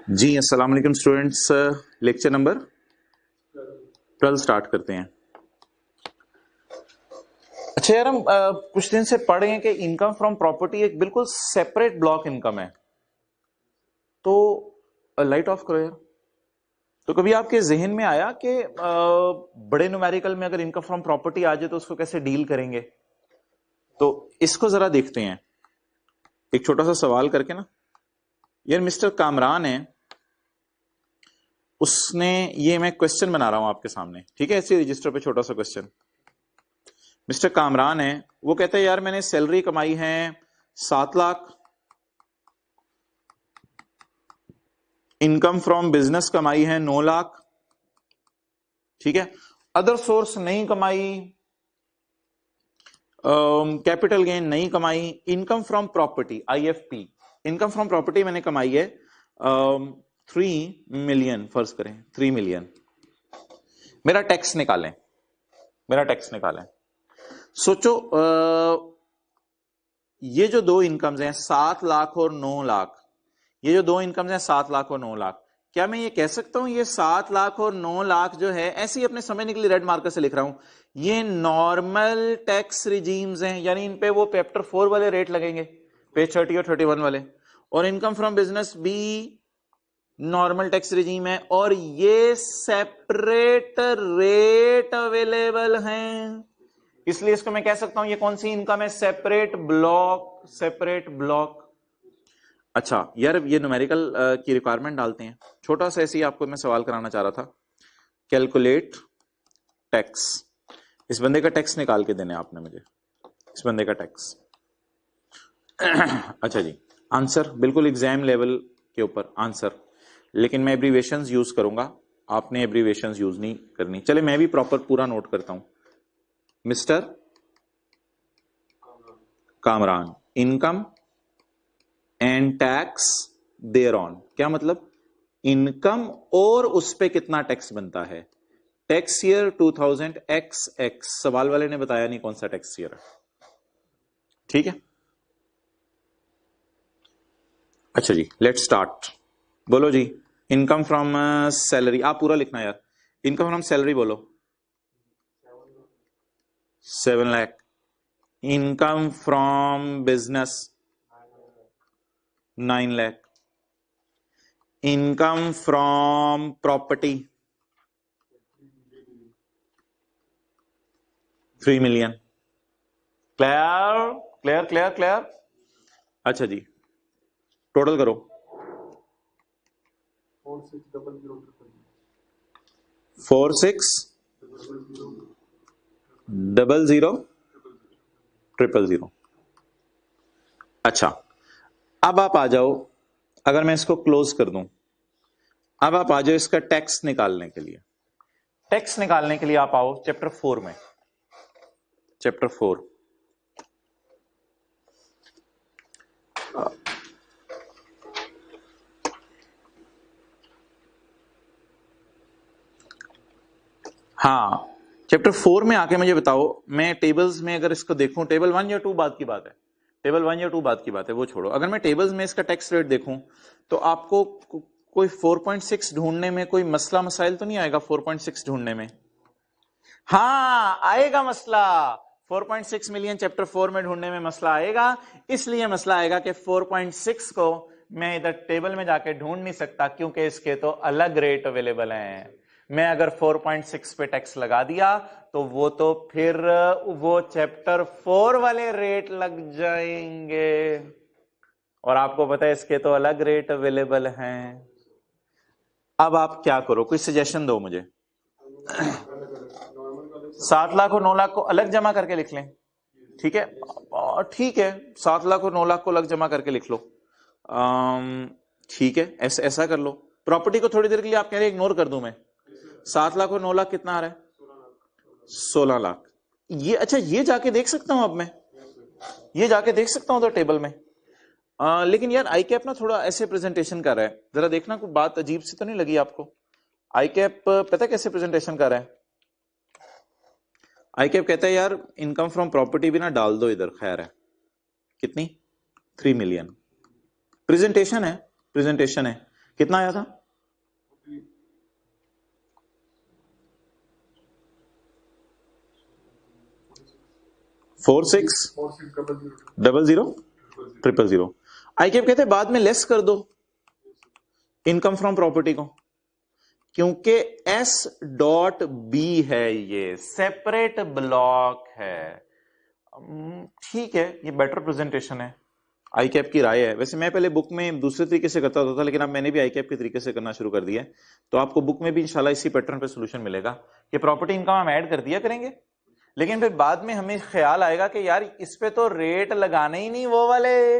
जी अस्सलाम वालेकुम students. Lecture number 12 start करते हैं। अच्छा यार, हम कुछ दिन से पढ़ रहे हैं कि इनकम फ्रॉम प्रॉपर्टी एक बिल्कुल सेपरेट ब्लॉक इनकम है। तो लाइट ऑफ करो यार। तो कभी आपके जहन में आया कि बड़े न्यूमेरिकल में अगर इनकम फ्रॉम प्रॉपर्टी आ जाए तो उसको कैसे डील करेंगे? तो इसको जरा देखते हैं एक छोटा सा सवाल करके ना। यार मिस्टर कामरान है, उसने, ये मैं क्वेश्चन बना रहा हूं आपके सामने, ठीक है? ऐसे रजिस्टर पे छोटा सा क्वेश्चन। मिस्टर कामरान है, वो कहते हैं यार मैंने सैलरी कमाई है 7 लाख, इनकम फ्रॉम बिजनेस कमाई है 9 लाख, ठीक है? अदर सोर्स नहीं कमाई, कैपिटल गेन नहीं कमाई, income from property IFP, income from property मैंने कमाई है 3 मिलियन, फर्ज करें 3 मिलियन। मेरा टैक्स निकालें, मेरा टैक्स निकालें। सोचो ये जो दो इनकम्स हैं 7 लाख और 9 लाख, ये जो दो इनकम्स हैं 7 लाख और 9 लाख, क्या मैं ये कह सकता हूं ये 7 लाख और 9 लाख जो है, ऐसे ही अपने समझने के लिए रेड मार्कर से लिख रहा हूं, ये नॉर्मल टैक्स रिजीम्स हैं, यानी इन पे वो चैप्टर 4 वाले रेट लगेंगे, पेज 30 और 31 वाले। और इनकम फ्रॉम बिजनेस भी नॉर्मल टैक्स रिजीम है, और ये सेपरेट रेट अवेलेबल हैं, इसलिए इसको मैं कह सकता हूं ये कौन सी इनकम है? Separate block, separate block. अच्छा यार, ये न्यूमेरिकल की रिक्वायरमेंट डालते हैं, छोटा सा ऐसे ही आपको मैं सवाल कराना चाह रहा था। कैलकुलेट टैक्स, इस बंदे का टैक्स निकाल के देने आपने मुझे, इस बंदे का टैक्स। अच्छा जी, आंसर बिल्कुल एग्जाम लेवल के ऊपर आंसर, लेकिन मैं एब्रीवेशंस यूज करूंगा, आपने एब्रीवेशंस यूज नहीं करनी। चले मैं भी प्रॉपर पूरा नोट करता हूं। Mister Kamran, income and tax thereon, क्या मतलब? इनकम और उस पे कितना टैक्स बनता है। टैक्स ईयर 2000 XX, सवाल वाले ने बताया नहीं कौन सा टैक्स ईयर है, ठीक है? अच्छा जी, लेट स्टार्ट। बोलो जी, इनकम फ्रॉम सैलरी, आप पूरा लिखना यार। इनकम फ्रॉम सैलरी बोलो 7 lakh, income from business 9 lakh, income from property 3 million. Clear clear clear clear. अच्छा जी, टोटल करो। 46000000। अच्छा, अब आप आ जाओ, अगर मैं इसको क्लोज कर दूं, अब आप आ जाओ इसका टैक्स निकालने के लिए। टैक्स निकालने के लिए आप आओ चैप्टर 4 में, चैप्टर 4। हाँ, चैप्टर 4 में आके मुझे बताओ, मैं टेबल्स में अगर इसको देखूं, टेबल 1 या 2 बात की बात है, टेबल 1 या 2 बात की बात है, वो छोड़ो। अगर मैं टेबल्स में इसका टैक्स रेट देखूं तो आपको कोई 4.6 ढूंढने में कोई मसला मसाइल तो नहीं आएगा? 4.6 ढूंढने में हाँ आएगा मसला, 4.6 मिलियन चैप्टर 4 में ढूंढने में मसला आएगा। इसलिए मसला आएगा कि 4.6 को मैं इधर टेबल में जाके ढूंढ नहीं सकता, क्योंकि इसके तो अलग रेट अवेलेबल हैं। मैं अगर 4.6 पे टैक्स लगा दिया तो वो तो फिर वो चैप्टर 4 वाले रेट लग जाएंगे, और आपको पता है इसके तो अलग रेट अवेलेबल हैं। अब आप क्या करो, कोई सजेशन दो मुझे। 7 लाख और 9 लाख को अलग जमा करके लिख लें, ठीक है? ठीक है, 7 लाख और 9 लाख को अलग जमा करके लिख लो। ठीक है, ऐसा कर लो। प्रॉपर्टी को थोड़ी देर के लिए आप कह रहे इग्नोर कर दूं मैं। 7 लाख और 9 लाख कितना आ रहा है? 16 लाख। ये अच्छा, ये जाके देख सकता हूं अब मैं, ये जाके देख सकता हूं तो टेबल में। लेकिन यार आई कैप ना थोड़ा ऐसे प्रेजेंटेशन कर रहा है, जरा देखना कोई बात अजीब सी तो नहीं लगी आपको? आई कैप पता कैसे प्रेजेंटेशन कर रहा है? आई कैप कहता है यार इनकम फ्रॉम प्रॉपर्टी भी ना डाल दो इधर, खैर है कितनी? 3 मिलियन। प्रेजेंटेशन है, प्रेजेंटेशन है, कितना आया था? 46000000। आई कैप कहते बाद में लेस कर दो इनकम फ्रॉम प्रॉपर्टी को, क्योंकि एस डॉट बी है, ये सेपरेट ब्लॉक है। ठीक है, ये बेटर प्रेजेंटेशन है, आई कैप की राय है। वैसे मैं पहले बुक में दूसरे तरीके से करता होता था, लेकिन अब मैंने भी आई कैप के तरीके से करना शुरू कर दिया है। तो आपको बुक में भी इंशाल्लाह इसी पैटर्न पे सोल्यूशन मिलेगा कि प्रॉपर्टी इनकम हम ऐड कर दिया करेंगे, लेकिन फिर बाद में हमें ख्याल आएगा कि यार इस पे तो रेट लगाने ही नहीं वो वाले।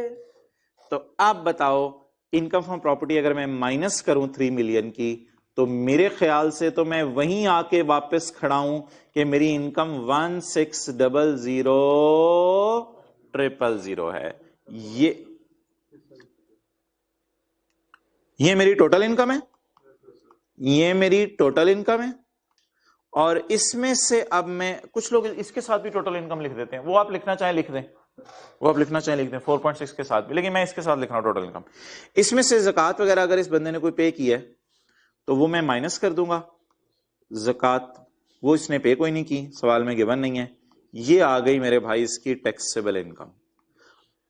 तो आप बताओ, इनकम फ्रॉम प्रॉपर्टी अगर मैं माइनस करूं 3 मिलियन की, तो मेरे ख्याल से तो मैं वहीं आके वापस खड़ा हूं कि मेरी इनकम 16000000 है। ये मेरी टोटल इनकम है, ये मेरी टोटल इनकम है। और इसमें से अब मैं, कुछ लोग इसके साथ भी टोटल इनकम लिख देते हैं, वो आप लिखना चाहें लिख दें, वो आप लिखना चाहें लिख दें 4.6 के साथ भी, लेकिन मैं इसके साथ लिख रहा हूं टोटल इनकम। इसमें से ज़कात वगैरह अगर इस बंदे ने कोई पे किया है तो वो मैं माइनस कर दूंगा ज़कात, वो इसने पे कोई नहीं की, सवाल में गिवन नहीं है। ये आ गई मेरे भाई इसकी टैक्सेबल इनकम।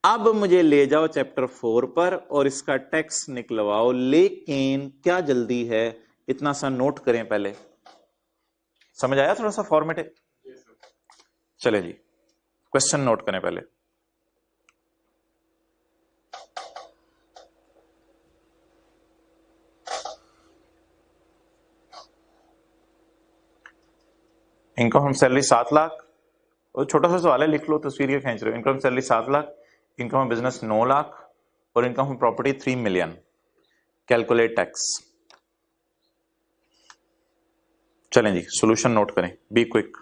अब मुझे ले जाओ चैप्टर 4 पर और इसका टैक्स निकलवाओ, लेकिन क्या जल्दी है, इतना सा नोट करें पहले। समझ आया थोड़ा सा फॉर्मेट है? चले जी, क्वेश्चन नोट करें पहले। इनकम फ्रॉम सैलरी 7 लाख, और छोटा सा सवाल है, लिख लो, तस्वीर के खींच रहे हो। Income salary 7 lakh, income of business 9 lakh और income from property 3 million. Calculate tax. चलें जी, सॉल्यूशन नोट करें, बी क्विक।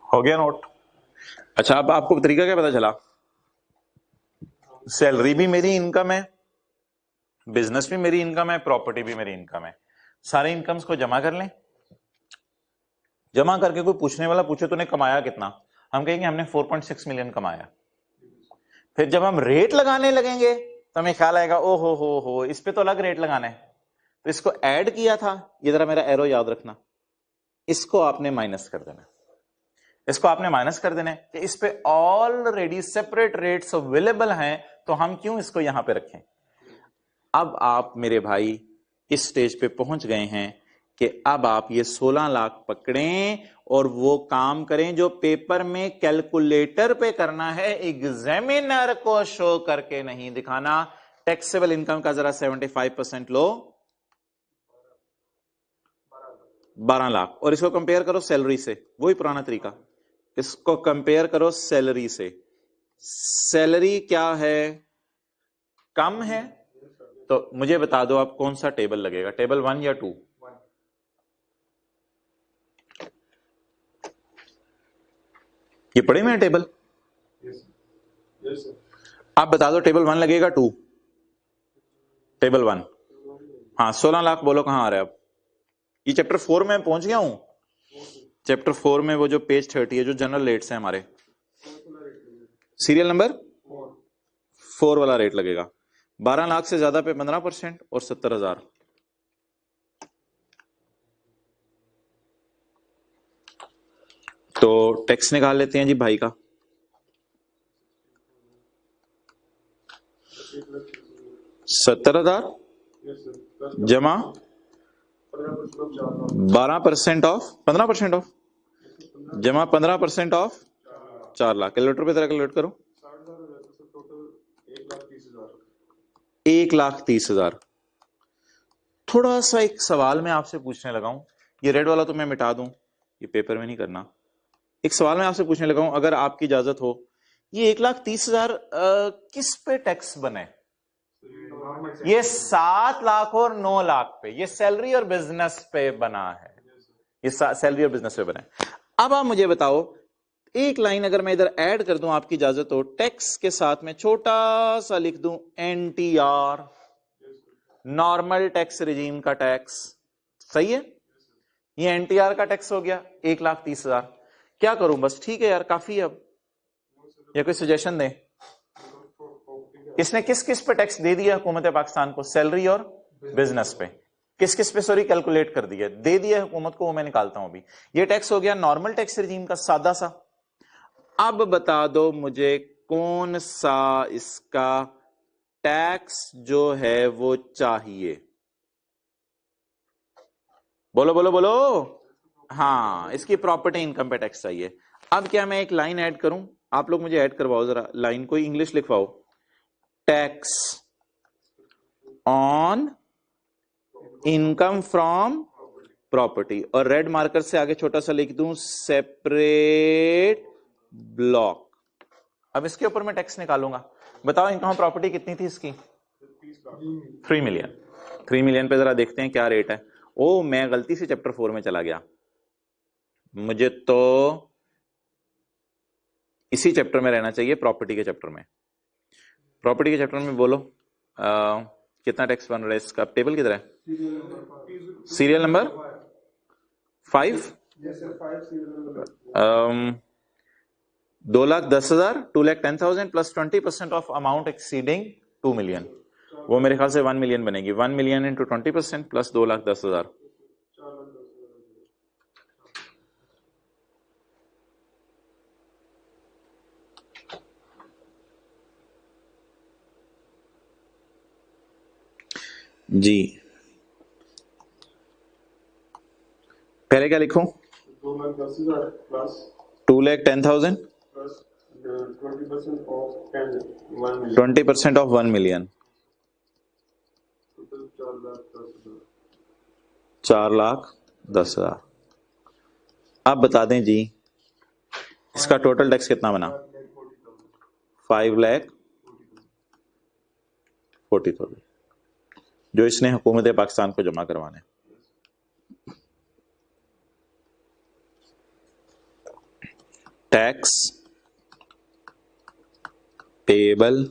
हो गया नोट? अच्छा, अब आपको तरीका क्या पता चला? सैलरी भी मेरी इनकम है, बिजनेस भी मेरी इनकम है, प्रॉपर्टी भी मेरी इनकम है। सारे इनकम्स को जमा कर लें। जमा करके कोई पूछने वाला पूछे तूने कमाया कितना, हम कहेंगे हमने 4.6 मिलियन कमाया। फिर जब हम रेट लगाने लगेंगे तो हमें ख्याल आएगा, ओ हो इस पे तो अलग रेट लगाना है, तो इसको ऐड किया था। ये जरा मेरा एरो याद रखना, इसको आपने माइनस कर देना, इसको आपने माइनस कर देना कि इस पे ऑलरेडी सेपरेट रेट्स अवेलेबल हैं, तो हम क्यों इसको यहां पे रखें। अब आप मेरे भाई इस स्टेज पे पहुंच गए हैं कि अब आप ये 16 लाख पकड़ें और वो काम करें जो पेपर में कैलकुलेटर पे करना है, एग्जामिनर को शो करके नहीं दिखाना। टैक्सेबल इनकम का जरा 75% लो, 12 लाख, और इसको कंपेयर करो सैलरी से, वही पुराना तरीका, इसको कंपेयर करो सैलरी से। सैलरी क्या है, कम है, तो मुझे बता दो आप कौन सा टेबल लगेगा, टेबल 1 या 2? ये पढ़े में टेबल? आप बता दो टेबल 1 लगेगा 2? टेबल 1। हाँ, 16 लाख बोलो कहां आ रहा है अब? ये चैप्टर 4 में पहुंच गया हूं। चैप्टर 4 में वो जो पेज 30 है, जो जनरल रेट्स है हमारे, सीरियल नंबर 4 वाला रेट लगेगा। 12 लाख से ज्यादा पे 15% और 70,000। तो टैक्स निकाल लेते हैं जी भाई का। 70,000 जमा 12% ऑफ 15% ऑफ जमा 15% ऑफ 4 लाख। कैलकुलेटर पे तरह कैलकुलेट करो। 1,30,000। थोड़ा सा एक सवाल मैं आपसे पूछने लगा हूं, ये रेड वाला तो मैं मिटा दूं, ये पेपर में नहीं करना। एक सवाल मैं आपसे पूछने लगा हूं, अगर आपकी इजाजत हो, ये 1,30,000 किस पे टैक्स बने? ये 7 लाख और 9 लाख पे, ये सैलरी और बिजनेस पे बना है, ये सैलरी और बिजनेस पे बना है। अब आप मुझे बताओ, एक लाइन अगर मैं इधर ऐड कर दूं, आपकी इजाजत हो, टैक्स के साथ में छोटा सा लिख दूं एनटीआर, नॉर्मल टैक्स रिजीम का टैक्स, सही है? ये एनटीआर का टैक्स हो गया 1,30,000। क्या करूं? बस ठीक है यार, काफी है अब, या कोई सजेशन दें? इसने किस किस पे टैक्स दे दिया हुकूमत पाकिस्तान को? सैलरी और बिजनेस पे। किस किस पे सॉरी कैलकुलेट कर दिया, दे दिया हुकूमत को, वो मैं निकालता हूं अभी। ये टैक्स हो गया नॉर्मल टैक्स रिजीम का, सादा सा। अब बता दो मुझे कौन सा इसका टैक्स जो है वो चाहिए? बोलो बोलो बोलो। हाँ, इसकी प्रॉपर्टी इनकम पे टैक्स चाहिए। अब क्या मैं एक लाइन ऐड करूं? आप लोग मुझे ऐड करवाओ जरा लाइन, कोई इंग्लिश लिखवाओ। Tax on income from property, और रेड मार्कर से आगे छोटा सा लिख दूं सेपरेट ब्लॉक। अब इसके ऊपर मैं टैक्स निकालूंगा। बताओ इनकम प्रॉपर्टी कितनी थी इसकी? 3 मिलियन। 3 मिलियन पे जरा देखते हैं क्या रेट है। ओ, मैं गलती से चैप्टर 4 में चला गया, मुझे तो इसी चैप्टर में रहना चाहिए, प्रॉपर्टी के चैप्टर में। प्रॉपर्टी के चैप्टर में बोलो कितना टैक्स बन रहा है इसका? टेबल किधर है? Serial number 5। 2,10,000, 2,10,000 plus 20% of amount exceeding 2 million, वो मेरे ख्याल से 1 मिलियन बनेगी। 1 मिलियन इंटू 20% प्लस 2,10,000, जी। पहले क्या लिखूं? 2,10,000 plus 2,10,000 plus 20% of 1 million, 20% of 1 million, 4,10,000। आप बता दें जी इसका टोटल टैक्स कितना बना? 5,40,000 जो इसने हुकूमत पाकिस्तान को जमा करवाने। Tax payable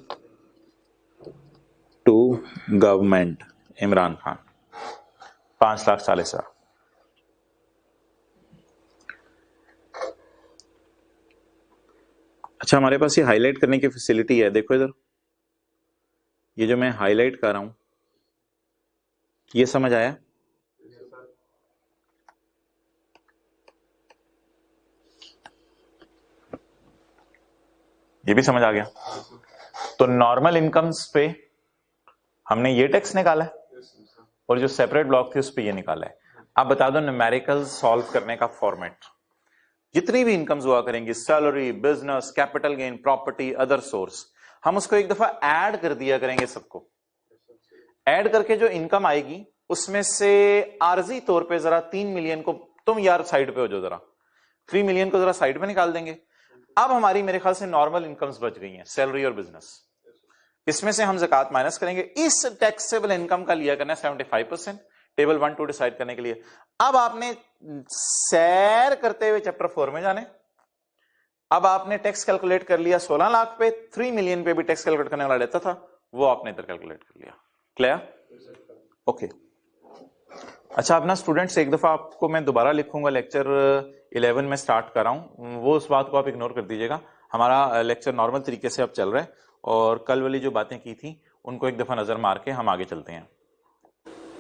to government Imran Khan, 5,40,000। अच्छा, हमारे पास ये हाईलाइट करने की फैसिलिटी है, देखो इधर, ये जो मैं हाईलाइट कर रहा हूं, ये समझ आया? ये भी समझ आ गया? तो नॉर्मल इनकम्स पे हमने ये टैक्स निकाला है, और जो सेपरेट ब्लॉक थी उस पे ये निकाला है। अब बता दो न्यूमेरिकल सॉल्व करने का फॉर्मेट। जितनी भी इनकम्स हुआ करेंगी, salary, business, capital gain, property, other source, हम उसको एक दफा ऐड कर दिया करेंगे सबको। ऐड करके जो इनकम आएगी उसमें से आरजी तौर पे जरा 3 मिलियन को, तुम यार साइड पे हो जो, जरा 3 मिलियन को जरा साइड पे निकाल देंगे। अब हमारी मेरे ख्याल से नॉर्मल इनकम्स बच गई हैं, सैलरी और बिजनेस। इसमें से हम ज़कात माइनस करेंगे। इस टैक्सेबल इनकम का लिया करना है 75%, टेबल 1-2 डिसाइड करने के लिए। अब आपने सैर करते हुए चैप्टर 4 में जाने। अब आपने टैक्स कैलकुलेट कर लिया 16 लाख पे, 3 मिलियन पे भी टैक्स कैलकुलेट करने वाला रहता था, वो आपने इधर कैलकुलेट कर लिया। क्लियर? ओके। अच्छा, अपना स्टूडेंट्स, एक दफा आपको मैं दोबारा लिखूंगा, लेक्चर 11 में स्टार्ट कर रहा हूं, वो उस बात को आप इग्नोर कर दीजिएगा। हमारा लेक्चर नॉर्मल तरीके से अब चल रहा है, और कल वाली जो बातें की थी उनको एक दफा नजर मार के हम आगे चलते हैं।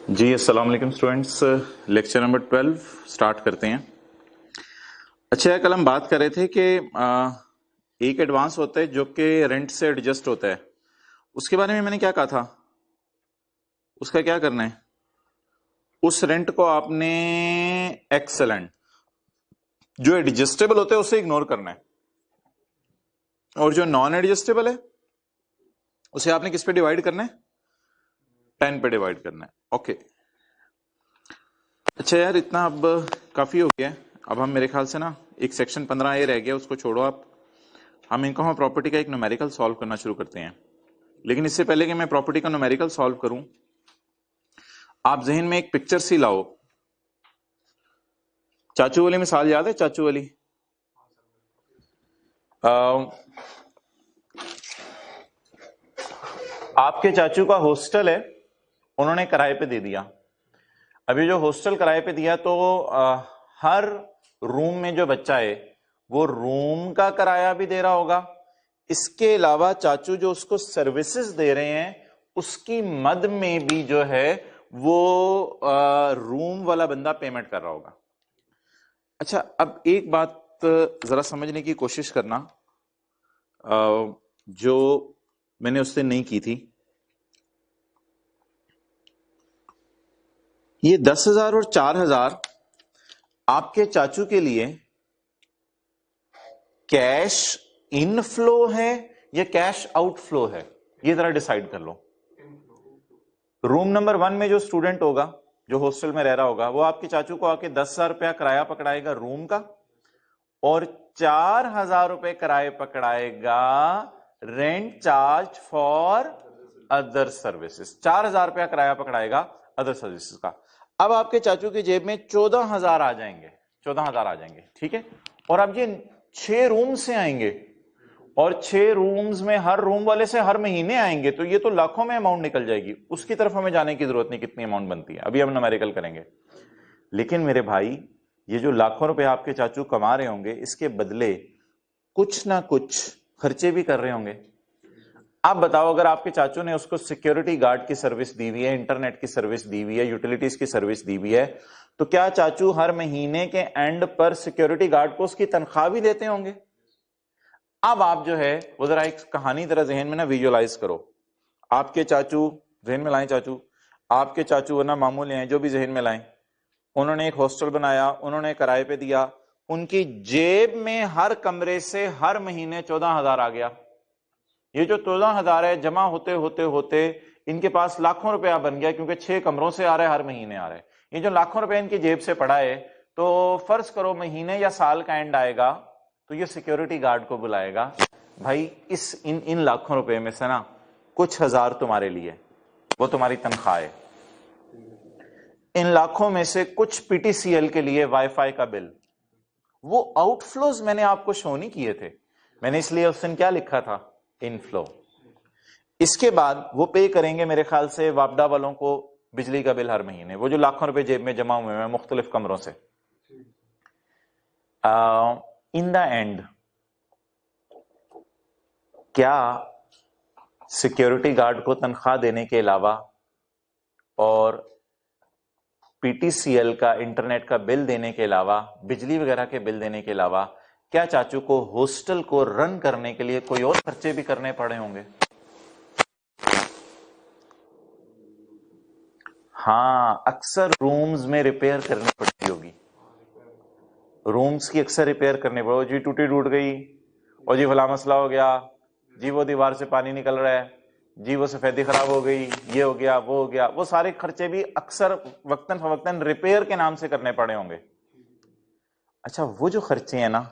जी, अस्सलाम वालेकुम स्टूडेंट्स, लेक्चर नंबर 12 स्टार्ट करते हैं। अच्छा, कल हम बात कर रहे थे कि एक एडवांस होता है जो कि रेंट से एडजस्ट होता है, उसके बारे में मैंने क्या कहा था? उसका क्या करना है? उस रेंट को आपने एक्सेलेंट, जो एडजस्टेबल होता है उसे इग्नोर करना है, और जो नॉन एडजस्टेबल है उसे आपने किस पे डिवाइड करना है? 10 पे डिवाइड करना है। ओके, अच्छा यार, इतना अब काफी हो गया है। अब हम मेरे ख्याल से ना एक सेक्शन 15A रह गया, उसको छोड़ो आप। हम इनकम प्रॉपर्टी का एक न्यूमेरिकल सॉल्व करना शुरू करते हैं। लेकिन इससे पहले कि मैं प्रॉपर्टी का न्यूमेरिकल सॉल्व करूं, आप जहन में एक पिक्चर सी लाओ। चाचू वाली मिसाल याद है? चाचू वाली आपके चाचू का हॉस्टल है, उन्होंने किराए पे दे दिया। अभी जो हॉस्टल किराए पे दिया तो हर रूम में जो बच्चा है वो रूम का किराया भी दे रहा होगा। इसके अलावा चाचू जो उसको सर्विसेज दे रहे हैं उसकी मद में भी जो है वो रूम वाला बंदा पेमेंट कर रहा होगा। अच्छा, अब एक बात जरा समझने की कोशिश करना जो मैंने उससे नहीं की थी। ये 10,000 और 4,000 आपके चाचू के लिए कैश इनफ्लो है या कैश आउटफ्लो है, ये जरा डिसाइड कर लो। रूम नंबर 1 में जो स्टूडेंट होगा, जो हॉस्टल में रह रहा होगा, वो आपके चाचू को आके 10,000 रुपया किराया पकड़ाएगा रूम का और 4,000 रुपए किराए पकड़ाएगा rent charge for other services. 4,000 रुपया किराया पकड़ाएगा अदर सर्विसेज का। अब आपके चाचू की जेब में 14,000 आ जाएंगे, 14,000 आ जाएंगे, ठीक है। और अब ये 6 रूम से आएंगे और 6 रूम्स में हर रूम वाले से हर महीने आएंगे, तो ये तो लाखों में अमाउंट निकल जाएगी। उसकी तरफ हमें जाने की जरूरत नहीं कितनी अमाउंट बनती है, अभी हम न्यूमेरिकल करेंगे। लेकिन मेरे भाई, ये जो लाखों रुपए आपके चाचू कमा रहे होंगे, इसके बदले कुछ ना कुछ खर्चे भी कर रहे होंगे। आप बताओ, अगर आपके चाचू ने उसको सिक्योरिटी गार्ड की सर्विस दी हुई है, इंटरनेट की सर्विस दी हुई है, यूटिलिटीज की सर्विस दी हुई है, तो क्या चाचू हर महीने के एंड पर सिक्योरिटी गार्ड को उसकी तनख्वाह भी देते होंगे? अब आप जो है वो जरा एक कहानी तरह जहन में ना विजुअलाइज करो। आपके चाचू जहन में लाएं, चाचू आपके चाचू वरना मामूली हैं, जो भी जहन में लाएं, उन्होंने एक हॉस्टल बनाया, उन्होंने किराए पे दिया, उनकी जेब में हर कमरे से हर महीने 14,000 आ गया। ये जो 14,000 है जमा होते होते होते इनके पास लाखों रुपया बन गया, क्योंकि 6 कमरों से आ रहा है, हर महीने आ रहा है। ये जो लाखों रुपया इनकी जेब से पड़ा है, तो फर्ज करो महीने या साल का एंड आएगा तो ये सिक्योरिटी गार्ड को बुलाएगा, भाई इस इन लाखों रुपए में से ना कुछ हजार तुम्हारे लिए, वो तुम्हारी तनख्वाह है। इन लाखों में से कुछ पीटीसीएल के लिए वाईफाई का बिल। वो आउटफ्लोज मैंने आपको शो नहीं किए थे, मैंने इसलिए उस दिन क्या लिखा था, इनफ्लो। इसके बाद वो पे करेंगे मेरे ख्याल से वापडा वालों को बिजली का बिल हर महीने, वो जो लाखों रुपए जेब में जमा हुए हैं मुख्तलिफ कमरों से। इन द एंड क्या सिक्योरिटी गार्ड को तनख्वाह देने के अलावा और पीटीसीएल का इंटरनेट का बिल देने के अलावा, बिजली वगैरह के बिल देने के अलावा, क्या चाचू को हॉस्टल को रन करने के लिए कोई और खर्चे भी करने पड़े होंगे? हाँ, अक्सर रूम्स में रिपेयर करनी पड़ती होगी, रूम्स की अक्सर रिपेयर करनी पड़ो, जी टूटी टूट गई, और जी फला मसला हो गया, जी वो दीवार से पानी निकल रहा है, जी वो सफेदी खराब हो गई, ये हो गया, वो हो गया। वो सारे खर्चे भी अक्सर वक्तन फवक्तन रिपेयर के नाम से करने पड़े होंगे। अच्छा, वो जो खर्चे हैं ना,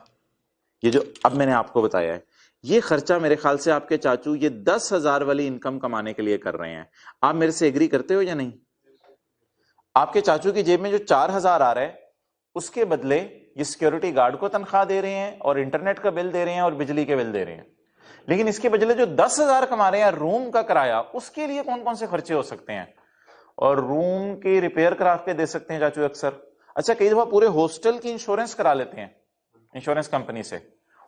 ये जो अब मैंने आपको बताया है, ये खर्चा मेरे ख्याल से आपके चाचू ये 10,000 वाली इनकम कमाने के लिए कर रहे हैं। आप मेरे से एग्री करते हो या नहीं? आपके चाचू की जेब में जो 4,000 आ रहा है, उसके बदले ये सिक्योरिटी गार्ड को तनख्वाह दे रहे हैं और इंटरनेट का बिल दे रहे हैं और बिजली के बिल दे रहे हैं। लेकिन इसके बदले जो 10,000 कमा रहे हैं रूम का किराया, उसके लिए कौन कौन से खर्चे हो सकते हैं? और रूम की रिपेयर करा के दे सकते हैं चाचू अक्सर। अच्छा, कई दफा पूरे हॉस्टल की इंश्योरेंस करा लेते हैं इंश्योरेंस कंपनी से,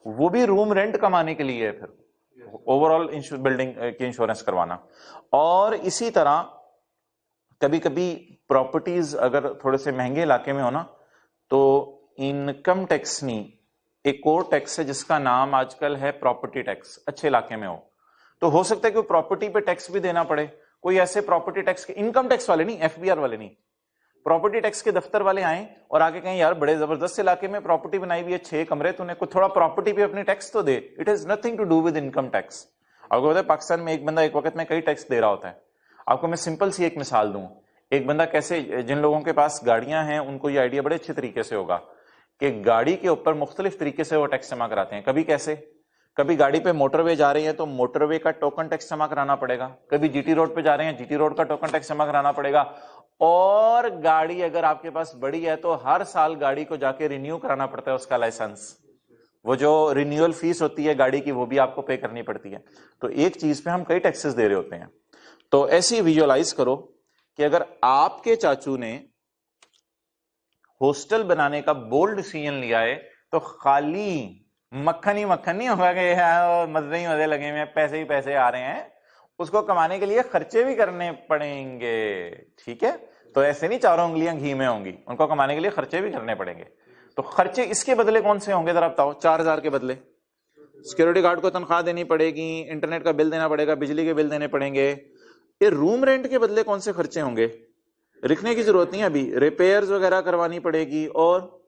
वो भी रूम रेंट कमाने के लिए है, फिर ओवरऑल बिल्डिंग की इंश्योरेंस करवाना। और इसी तरह कभी कभी प्रॉपर्टीज अगर थोड़े से महंगे इलाके में हो ना, तो इनकम टैक्स नहीं, एक और टैक्स है जिसका नाम आजकल है प्रॉपर्टी टैक्स। अच्छे इलाके में हो तो हो सकता है कि प्रॉपर्टी पे टैक्स भी देना पड़े। कोई ऐसे प्रॉपर्टी टैक्स के, इनकम टैक्स वाले नहीं, एफबीआर वाले नहीं, प्रॉपर्टी टैक्स के दफ्तर वाले आए और आगे कहें यार बड़े जबरदस्त इलाके में प्रॉपर्टी बनाई हुई है, 6 कमरे, तूने कुछ थोड़ा प्रॉपर्टी पे अपनी टैक्स तो दे। It has nothing to do with income tax. आपको पता है पाकिस्तान में एक बंदा एक वक्त में कई टैक्स दे रहा होता है। आपको मैं सिंपल सी एक मिसाल दूं, एक बंदा कैसे, जिन लोगों के पास गाड़ियां हैं उनको ये आइडिया बड़े अच्छे तरीके से होगा कि गाड़ी के ऊपर मुख्तलिफ तरीके से वो टैक्स जमा कराते हैं। कभी कैसे, कभी गाड़ी पे मोटरवे जा रही है तो मोटरवे का टोकन टैक्स जमा कराना पड़ेगा, कभी जीटी रोड पे जा रहे हैं जीटी रोड का टोकन टैक्स जमा कराना पड़ेगा, और गाड़ी अगर आपके पास बड़ी है तो हर साल गाड़ी को जाके रिन्यू कराना पड़ता है उसका लाइसेंस। वो जो रिन्यूअल फीस होती है गाड़ी की वो भी आपको पे करनी पड़ती है। तो एक चीज पे हम कई टैक्सेस दे रहे होते हैं। तो ऐसे विजुअलाइज करो कि अगर आपके चाचू ने हॉस्टल बनाने का बोल्ड डिसीजन लिया है तो खाली मक्खन ही मक्खन नहीं होगा कि मजे ही मजे लगे हुए पैसे ही पैसे आ रहे हैं, उसको कमाने के लिए खर्चे भी करने पड़ेंगे। ठीक है, तो ऐसे नहीं चारों उंगलियां घी में होंगी, उनको कमाने के लिए खर्चे भी करने पड़ेंगे। तो खर्चे इसके बदले कौन से होंगे जरा बताओ? 4,000 के बदले सिक्योरिटी गार्ड को तनख्वाह देनी पड़ेगी, इंटरनेट का बिल देना पड़ेगा, बिजली के बिल देने पड़ेंगे। ये रूम रेंट के बदले कौन से खर्चे होंगे? लिखने की जरूरत नहीं है अभी, रिपेयर्स वगैरह करवानी पड़ेगी और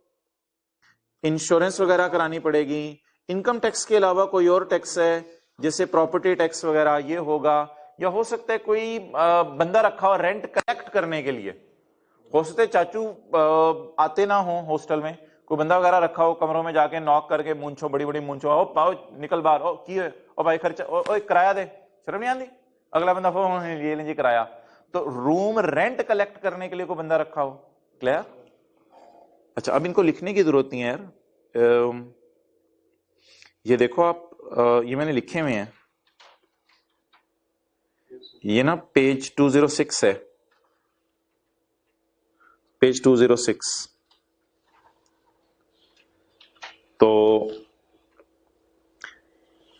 इंश्योरेंस वगैरह करानी पड़ेगी। इनकम टैक्स के अलावा कोई और टैक्स है जैसे प्रॉपर्टी टैक्स वगैरह, ये होगा। या हो सकता है कोई बंदा रखा हो रेंट कलेक्ट करने के लिए, हो सकता है चाचू आते ना हो हॉस्टल में, कोई बंदा वगैरह रखा हो कमरों में जाके नॉक करके मूंछो बड़ी बड़ी मूंछो, ओ पाओ निकल बाहर, ओ की है ओ भाई खर्चा, ओ किराया दे, शर्म नहीं आती? अगला बंदा फोन ये लीजिए किराया। तो रूम रेंट कलेक्ट करने के लिए कोई बंदा रखा हो। क्लियर? अच्छा, अब इनको लिखने की जरूरत नहीं है यार। ये देखो आप, ये मैंने लिखे हुए हैं, ये ना पेज 206 है, पेज 206। तो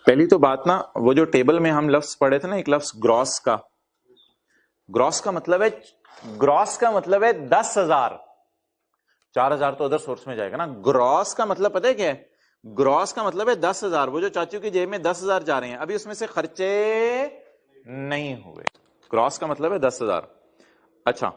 पहली तो बात ना, वो जो टेबल में हम लफ्ज पढ़े थे ना, एक लफ्ज ग्रॉस का, ग्रॉस का मतलब है, ग्रॉस का मतलब है 10,000। 4,000 तो अदर सोर्स में जाएगा ना। ग्रॉस का मतलब पता है क्या है? ग्रॉस का मतलब है 10,000। वो जो चाचू की जेब में 10,000 जा रहे हैं, अभी उसमें से खर्चे नहीं हुए, ग्रॉस का मतलब है 10,000। अच्छा,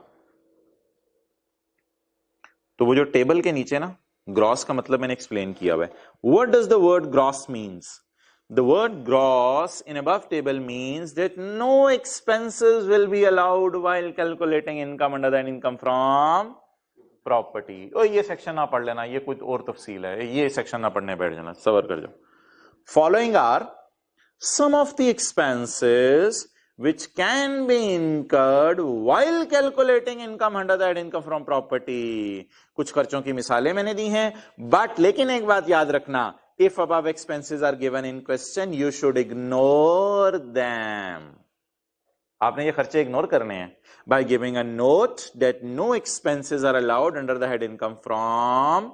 तो वो जो टेबल के नीचे ना ग्रॉस का मतलब मैंने एक्सप्लेन किया हुआ है। What does the word gross means? The word gross in above table means that no expenses will be allowed while calculating income under the income from property। ओ ये सेक्शन ना पढ़ लेना, ये कोई और तफसील है, ये सेक्शन ना पढ़ने बैठ जाना, सबर कर जाओ। Following are some of the expenses which can be incurred while calculating income under that income from property। कुछ खर्चों की मिसालें मैंने दी हैं, बट लेकिन एक बात याद रखना, if above expenses are given in question you should ignore them। आपने ये खर्चे इग्नोर करने हैं by giving a note that no expenses are allowed under the head income from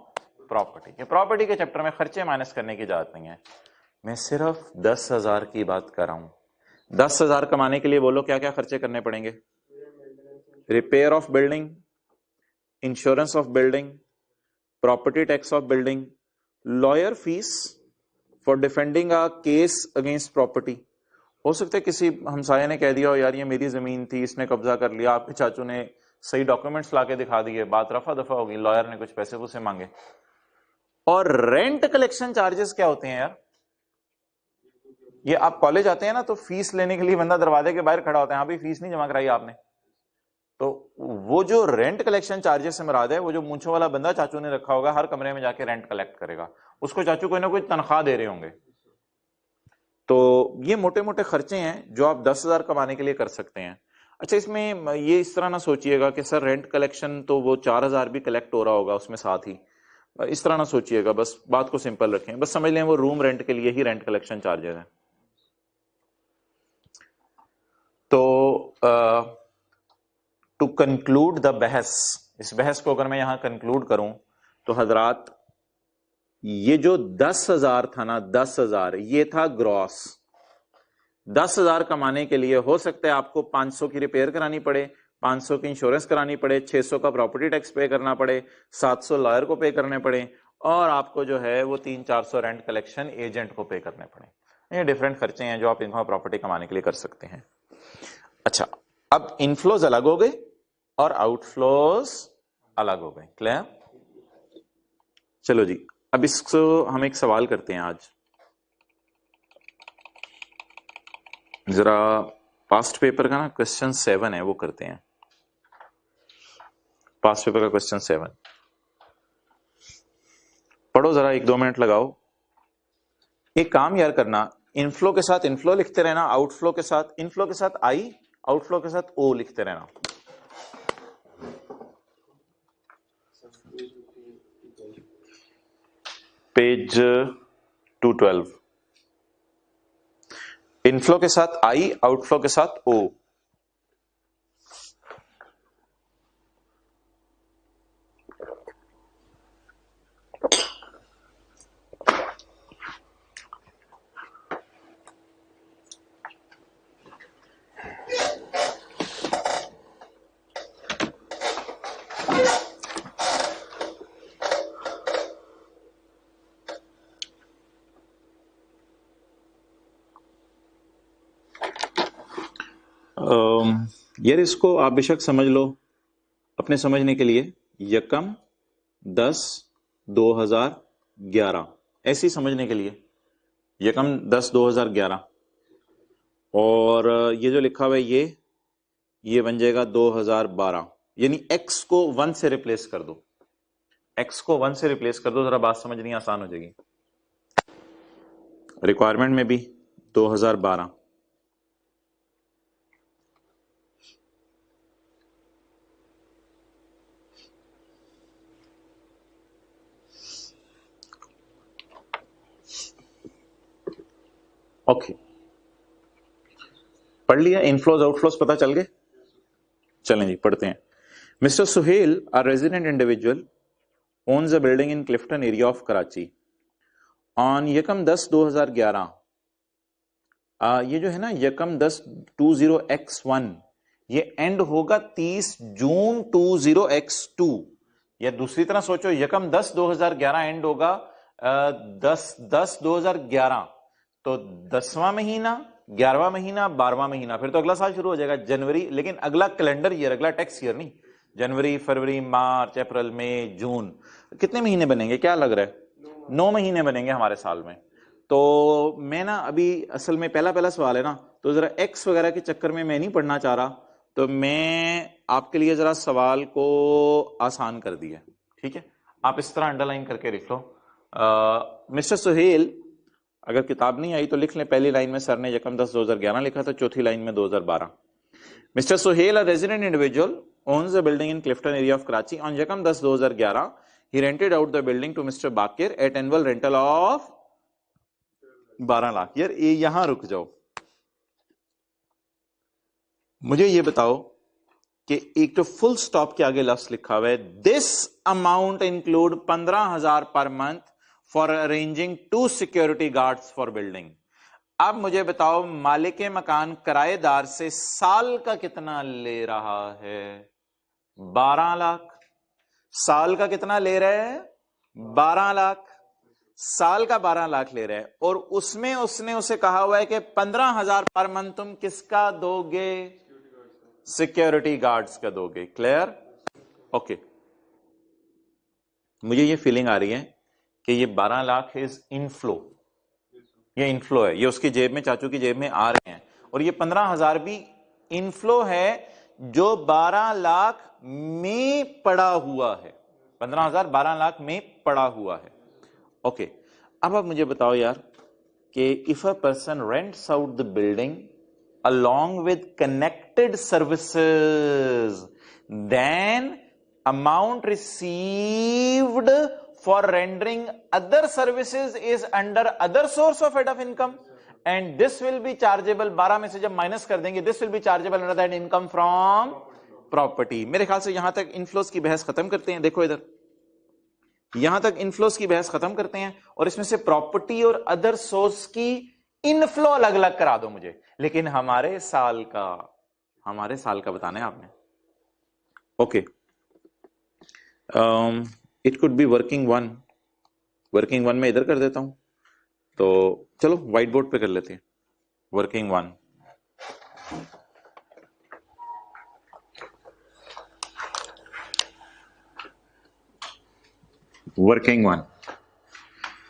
property। ये प्रॉपर्टी के चैप्टर में खर्चे माइनस करने की इजाजत नहीं है, मैं सिर्फ 10,000 की बात कर रहा हूं। 10,000 कमाने के लिए बोलो क्या क्या खर्चे करने पड़ेंगे? Repair of building, insurance of building, property tax of building, lawyer fees for defending a case against property. हो सकता है किसी हमसाये ने कह दिया हो यार ये मेरी जमीन थी, इसने कब्जा कर लिया, आपके चाचू ने सही डॉक्यूमेंट्स लाके दिखा दिए, बात रफा दफा होगी, लॉयर ने कुछ पैसे पूसे मांगे। और रेंट कलेक्शन चार्जेस क्या होते हैं यार? ये आप कॉलेज आते हैं ना तो फीस लेने के लिए बंदा दरवाजे के बाहर खड़ा होता है, हाँ भाई फीस नहीं जमा कराई आपने। तो वो जो रेंट कलेक्शन चार्जेस से मुराद है, वो जो मूंछों वाला बंदा चाचू ने रखा होगा हर कमरे में जाके रेंट कलेक्ट करेगा, उसको चाचू कोई ना कोई तनख्वाह दे रहे होंगे। तो ये मोटे मोटे खर्चे हैं जो आप 10,000 कमाने के लिए कर सकते हैं। अच्छा, इसमें ये इस तरह ना सोचिएगा कि सर रेंट कलेक्शन तो वो 4,000 भी कलेक्ट हो रहा होगा उसमें साथ ही, इस तरह ना सोचिएगा, बस बात को सिंपल रखें, बस समझ लें वो रूम रेंट के लिए ही रेंट कलेक्शन चार्जेस हैं। तो टू कंक्लूड द बहस, इस बहस को अगर मैं यहां कंक्लूड करूं तो हजरात, ये जो 10,000 था ना, 10,000 ये था ग्रॉस। 10,000 कमाने के लिए हो सकता है आपको 500 की रिपेयर करानी पड़े, 500 की इंश्योरेंस करानी पड़े, 600 का प्रॉपर्टी टैक्स पे करना पड़े, 700 लॉयर को पे करने पड़े, और आपको जो है वो 300-400 रेंट कलेक्शन एजेंट को पे करने पड़े। ये डिफरेंट खर्चे हैं जो आप इनका प्रॉपर्टी कमाने के लिए कर सकते हैं। अच्छा, अब इनफ्लोज अलग हो गए और आउटफ्लोज अलग हो गए। क्लियर? चलो जी, अब इसको हम एक सवाल करते हैं आज, जरा पास्ट पेपर का ना क्वेश्चन 7 है वो करते हैं। पास पेपर का क्वेश्चन 7 पढ़ो जरा, 1-2 मिनट लगाओ। एक काम यार करना, इनफ्लो के साथ इनफ्लो लिखते रहना, आउटफ्लो के साथ इनफ्लो के साथ आई, आउटफ्लो के साथ ओ लिखते रहना। पेज 212, इनफ्लो के साथ आई, आउटफ्लो के साथ ओ। यार इसको आप बेशक समझ लो अपने समझने के लिए, यकम 10/2011 ऐसी समझने के लिए, यकम 10/2011। और ये जो लिखा हुआ है ये बन जाएगा 2012, यानी x को 1 से रिप्लेस कर दो, x को 1 से रिप्लेस कर दो, जरा बात समझनी आसान हो जाएगी। रिक्वायरमेंट में भी 2012। ओके, पढ़ लिया? इनफ्लोज आउटफ्लोज पता चल गए? चलें जी पढ़ते हैं। Mister Suhail, a resident individual, owns a building in Clifton area of Karachi. On यकम 10/2011, ये जो है ना यकम 10/20x1, ये एंड होगा 30 जून 20x2। या दूसरी तरह सोचो, यकम 10/2011 एंड होगा 10/10/2011, तो 10वां महीना, 11वां महीना, 12वां महीना, फिर तो अगला साल शुरू हो जाएगा जनवरी, लेकिन अगला कैलेंडर ईयर, अगला टैक्स ईयर नहीं। जनवरी, फरवरी, मार्च, अप्रैल, मई, जून, कितने महीने बनेंगे? क्या लग रहा है? 9 महीने बनेंगे हमारे साल में। तो मैं ना अभी असल में पहला सवाल है ना, तो जरा एक्स वगैरह के चक्कर में मैं नहीं पढ़ना चाह रहा, तो मैं आपके लिए जरा सवाल को आसान कर दिया। ठीक है, आप इस तरह अंडरलाइन करके लिख लो। मिस्टर सुहेल, अगर किताब नहीं आई तो लिख लें, पहली लाइन में सर ने यकम 10/2011 लिखा था, चौथी लाइन में 2012। Mr. Sohail, a resident individual, owns a building in Clifton area of Karachi. On Yakam 10/2011, he rented out the building to Mr. Bakir at annual rental of 12 lakh. यार ये यहां रुक जाओ, मुझे ये बताओ कि एक तो फुल स्टॉप के आगे लफ्ज लिखा हुआ है, this amount include 15,000 per month for arranging 2 security guards for building. अब मुझे बताओ, मालिक मकान किराएदार से साल का कितना ले रहा है? 12 लाख। साल का कितना ले रहा है? 12 लाख। साल का 12 लाख ले रहा है, और उसमें उसने उसे कहा हुआ है कि 15,000 पर मंथ तुम किसका दोगे? सिक्योरिटी गार्ड्स का दोगे। क्लियर? ओके, मुझे ये फीलिंग आ रही है कि ये 12 लाख इज इनफ्लो, ये इनफ्लो है, ये उसकी जेब में, चाचू की जेब में आ रहे हैं, और ये 15,000 भी इनफ्लो है जो 12 लाख में पड़ा हुआ है। 15,000 12 लाख में पड़ा हुआ है। ओके, अब आप मुझे बताओ यार कि if a person rents out the building along with connected services, then amount received for rendering other services is under other source of head of income, and this will be chargeable, 12 में से जब minus कर देंगे, this will be chargeable under that income from property। मेरे ख्याल से यहां तक इनफ्लोस की बहस खत्म करते हैं। देखो इधर, यहां तक इनफ्लोस की बहस खत्म करते हैं, और इसमें से प्रॉपर्टी और अदर सोर्स की इनफ्लो अलग अलग करा दो मुझे, लेकिन हमारे साल का बताना है आपने। Okay, it could be working one में इधर कर देता हूं, तो चलो व्हाइट बोर्ड पे कर लेते हैं। वर्किंग वन,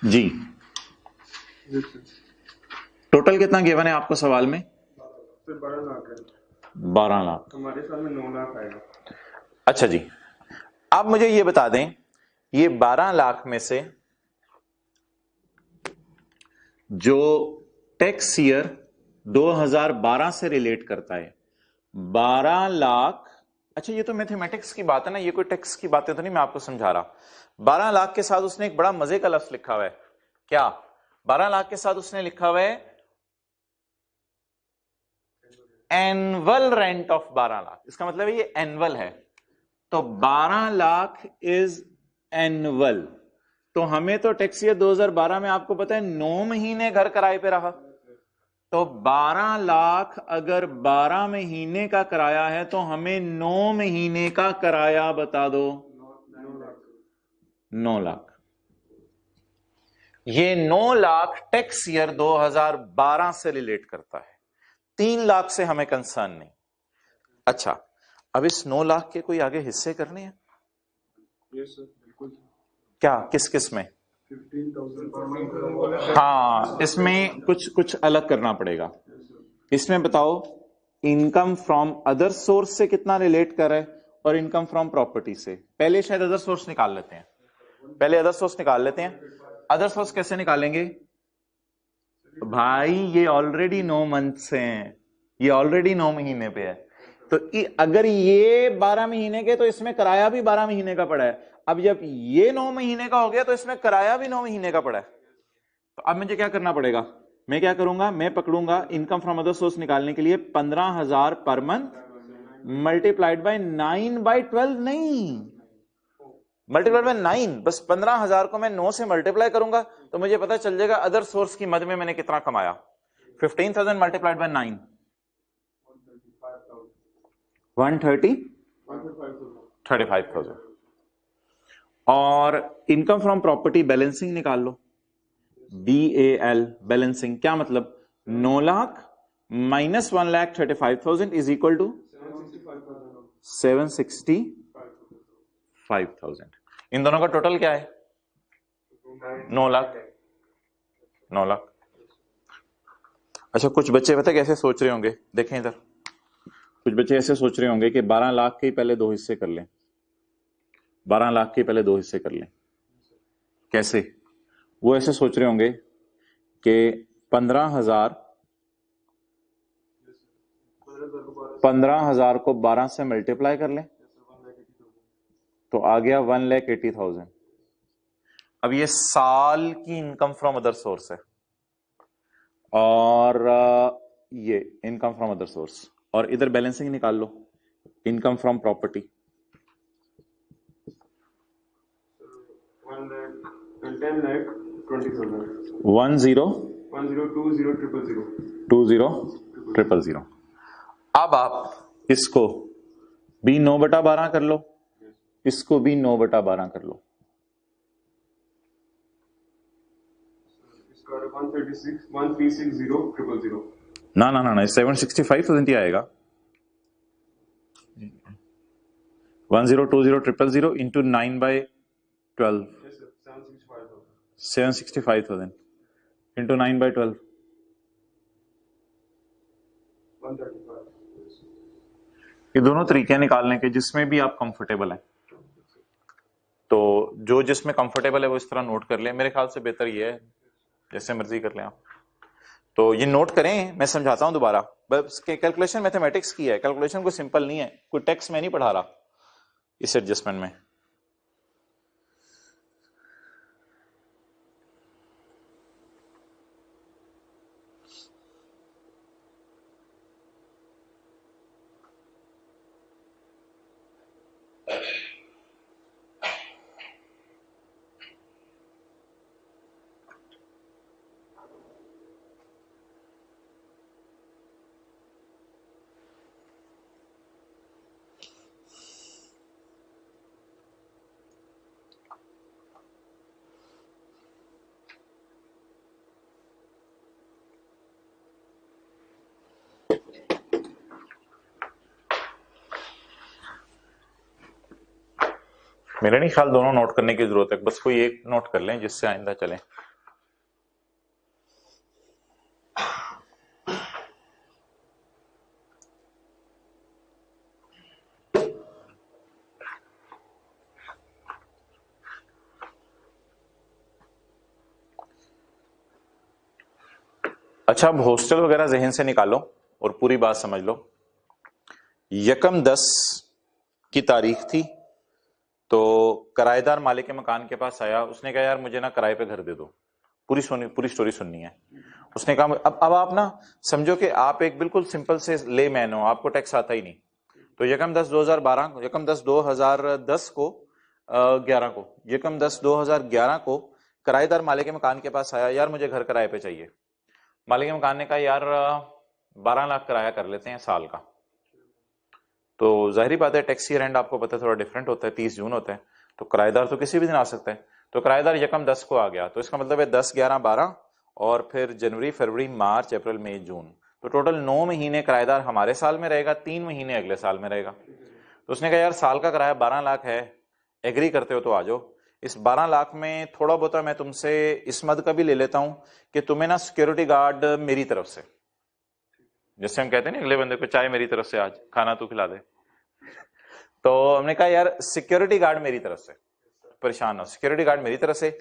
जी। टोटल कितना गिवन है आपको सवाल में? 12 लाख है। 12 लाख। हमारे साल में 9 लाख आएगा। अच्छा जी, आप मुझे ये बता दें, ये 12 लाख में से जो टैक्स ईयर 2012 से रिलेट करता है 12 लाख, अच्छा ये तो मैथमेटिक्स की बात है ना, ये कोई टैक्स की बातें तो नहीं, मैं आपको समझा रहा। 12 लाख के साथ उसने एक बड़ा मजे का लफ्ज लिखा हुआ है। क्या? 12 लाख के साथ उसने लिखा हुआ है एनुअल रेंट ऑफ 12 लाख। इसका मतलब है ये एनुअल है, तो 12 लाख इज एनुअल। तो हमें तो टैक्स ईयर 2012 में आपको पता है 9 महीने घर किराए पे रहा, तो 12 लाख अगर 12 महीने का किराया है तो हमें 9 महीने का किराया बता दो। 9 लाख। ये 9 लाख टैक्स ईयर 2012 से रिलेट करता है, 3 लाख से हमें कंसर्न नहीं। अच्छा, अब इस 9 लाख के कोई आगे हिस्से करने हैं? यस सर, बिल्कुल। क्या, किस किस में? 15,000 पर मंथ। हाँ, इसमें कुछ कुछ अलग करना पड़ेगा। इसमें बताओ, इनकम फ्रॉम अदर सोर्स से कितना रिलेट कर रहा है और इनकम फ्रॉम प्रॉपर्टी से। पहले शायद अदर सोर्स निकाल लेते हैं, पहले अदर सोर्स निकाल लेते हैं। अदर सोर्स कैसे निकालेंगे भाई? ये ऑलरेडी 9 मंथ्स हैं, ये ऑलरेडी 9 महीने पे है, तो अगर ये 12 महीने के तो इसमें किराया भी 12 महीने का पड़ा है। अब जब ये 9 महीने का हो गया तो इसमें किराया भी 9 महीने का पड़ा है। तो अब मुझे क्या करना पड़ेगा? मैं क्या करूंगा, मैं पकड़ूंगा इनकम फ्रॉम अदर सोर्स निकालने के लिए 15,000 पर मंथ मल्टीप्लाइड बाय 9/12, नहीं मल्टीप्लाइड बाय 9, बस 15,000 को मैं 9 से मल्टीप्लाई करूंगा तो मुझे पता चल जाएगा अदर सोर्स की मद में मैंने कितना कमाया। 15,000 मल्टीप्लाइड बाय 9, 130, 35,000। और इनकम फ्रॉम प्रॉपर्टी बैलेंसिंग निकाल लो, BAL बैलेंसिंग, क्या मतलब 9 lakh minus 1,35,000 is equal to 765,000। इन दोनों का टोटल क्या है? 9 लाख, 9 लाख। अच्छा, कुछ बच्चे पता कैसे सोच रहे होंगे, देखें इधर, कुछ बच्चे ऐसे सोच रहे होंगे कि 12 लाख के पहले 2 हिस्से कर लें, 12 लाख के पहले 2 हिस्से कर लें। कैसे? वो ऐसे सोच रहे होंगे कि 15,000 को 12 से मल्टीप्लाई कर लें तो आ गया 1,80,000। अब ये साल की इनकम फ्रॉम अदर सोर्स है और ये इनकम फ्रॉम अदर सोर्स, और इधर बैलेंसिंग निकाल लो, इनकम फ्रॉम प्रॉपर्टी 10,20,000 अब आप इसको भी 9/12 कर लो, इसको भी 9/12 कर लो। 136,000,000। ना ना ना ना, 765,000 ही आएगा। 10,20,000 इंटू 9/12, 765,000 इंटू 9/12, 135। ये दोनों तरीके निकालने के जिसमें भी आप कंफर्टेबल हैं। तो जो जिसमें कंफर्टेबल है वो इस तरह नोट कर लें, मेरे ख्याल से बेहतर ये है, जैसे मर्जी कर लें आप। तो ये नोट करें, मैं समझाता हूं दोबारा, बस कैलकुलेशन मैथमेटिक्स की है, कैलकुलेशन कोई सिंपल नहीं है, कोई टेक्स्ट में नहीं पढ़ा रहा इस एडजस्टमेंट में। मेरे नहीं ख्याल दोनों नोट करने की जरूरत है, बस कोई एक नोट कर लें जिससे आइंदा चलें। अच्छा, अब हॉस्टल वगैरह जहन से निकालो और पूरी बात समझ लो। 1/10 की तारीख थी, तो किराएदार मालिक के मकान के पास आया, उसने कहा यार मुझे ना किराए पे घर दे दो। पूरी स्टोरी सुननी है। उसने कहा अब आप ना समझो कि आप एक बिल्कुल सिंपल से ले मैन हो, आपको टैक्स आता ही नहीं। तो 1/10/2010 को 11 को 1/10/2011 को किराएदार मालिक के मकान के पास आया, यार मुझे घर किराए पे चाहिए। मालिक के मकान ने कहा यार 12 लाख किराया कर लेते हैं साल का। तो जाहिर बात है टैक्स ईयर एंड आपको पता है थोड़ा डिफरेंट होता है, 30 जून होता है, तो किराएदार तो किसी भी दिन आ सकता है। तो किराएदार 1/10 को आ गया, तो इसका मतलब है 10, 11, 12 और फिर जनवरी, फरवरी, मार्च, अप्रैल, मई, जून, तो टोटल 9 महीने किराएदार हमारे साल में रहेगा, 3 महीने अगले साल में रहेगा। तो उसने कहा यार साल का किराया 12 लाख है, एग्री करते हो तो आ जाओ। इस 12 लाख में थोड़ा बहुत मैं तुमसे इस मद का भी ले लेता हूं कि तुम्हें ना सिक्योरिटी गार्ड मेरी तरफ से, जैसे हम कहते हैं ना अगले बंदे को चाय मेरी तरफ से, आज खाना तू खिला दे। तो हमने कहा यार सिक्योरिटी गार्ड मेरी तरफ से, परेशान हो, सिक्योरिटी गार्ड मेरी तरफ से।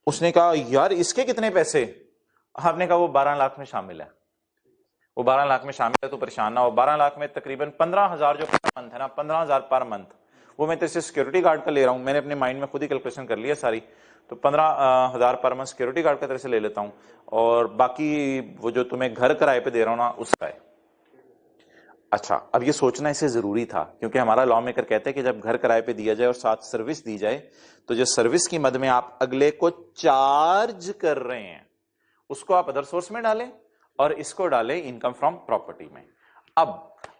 उसने कहा यार इसके कितने पैसे? आपने कहा वो 12 लाख में शामिल है, वो 12 लाख में शामिल है, तो परेशान ना हो। 12 लाख में तकरीबन 15,000 जो पर मंथ है ना, 15,000 पर मंथ, वो मैं तेरे से सिक्योरिटी गार्ड का ले रहा हूं। मैंने अपने माइंड में खुद ही कैलकुलेशन कर लिया सारी, तो 15,000 पर मंथ सिक्योरिटी गार्ड का तेरे से ले लेता हूं, और बाकी वो जो तुम्हें घर किराए पे दे रहा हूं ना उसका है। अच्छा, अब ये सोचना इसे जरूरी था, क्योंकि हमारा लॉ मेकर कहते हैं कि जब घर किराए पे दिया जाए और साथ सर्विस दी जाए, तो जो सर्विस की मद में आप अगले को चार्ज कर रहे हैं उसको आप अदर सोर्स में डालें और इसको डालें इनकम फ्रॉम प्रॉपर्टी में।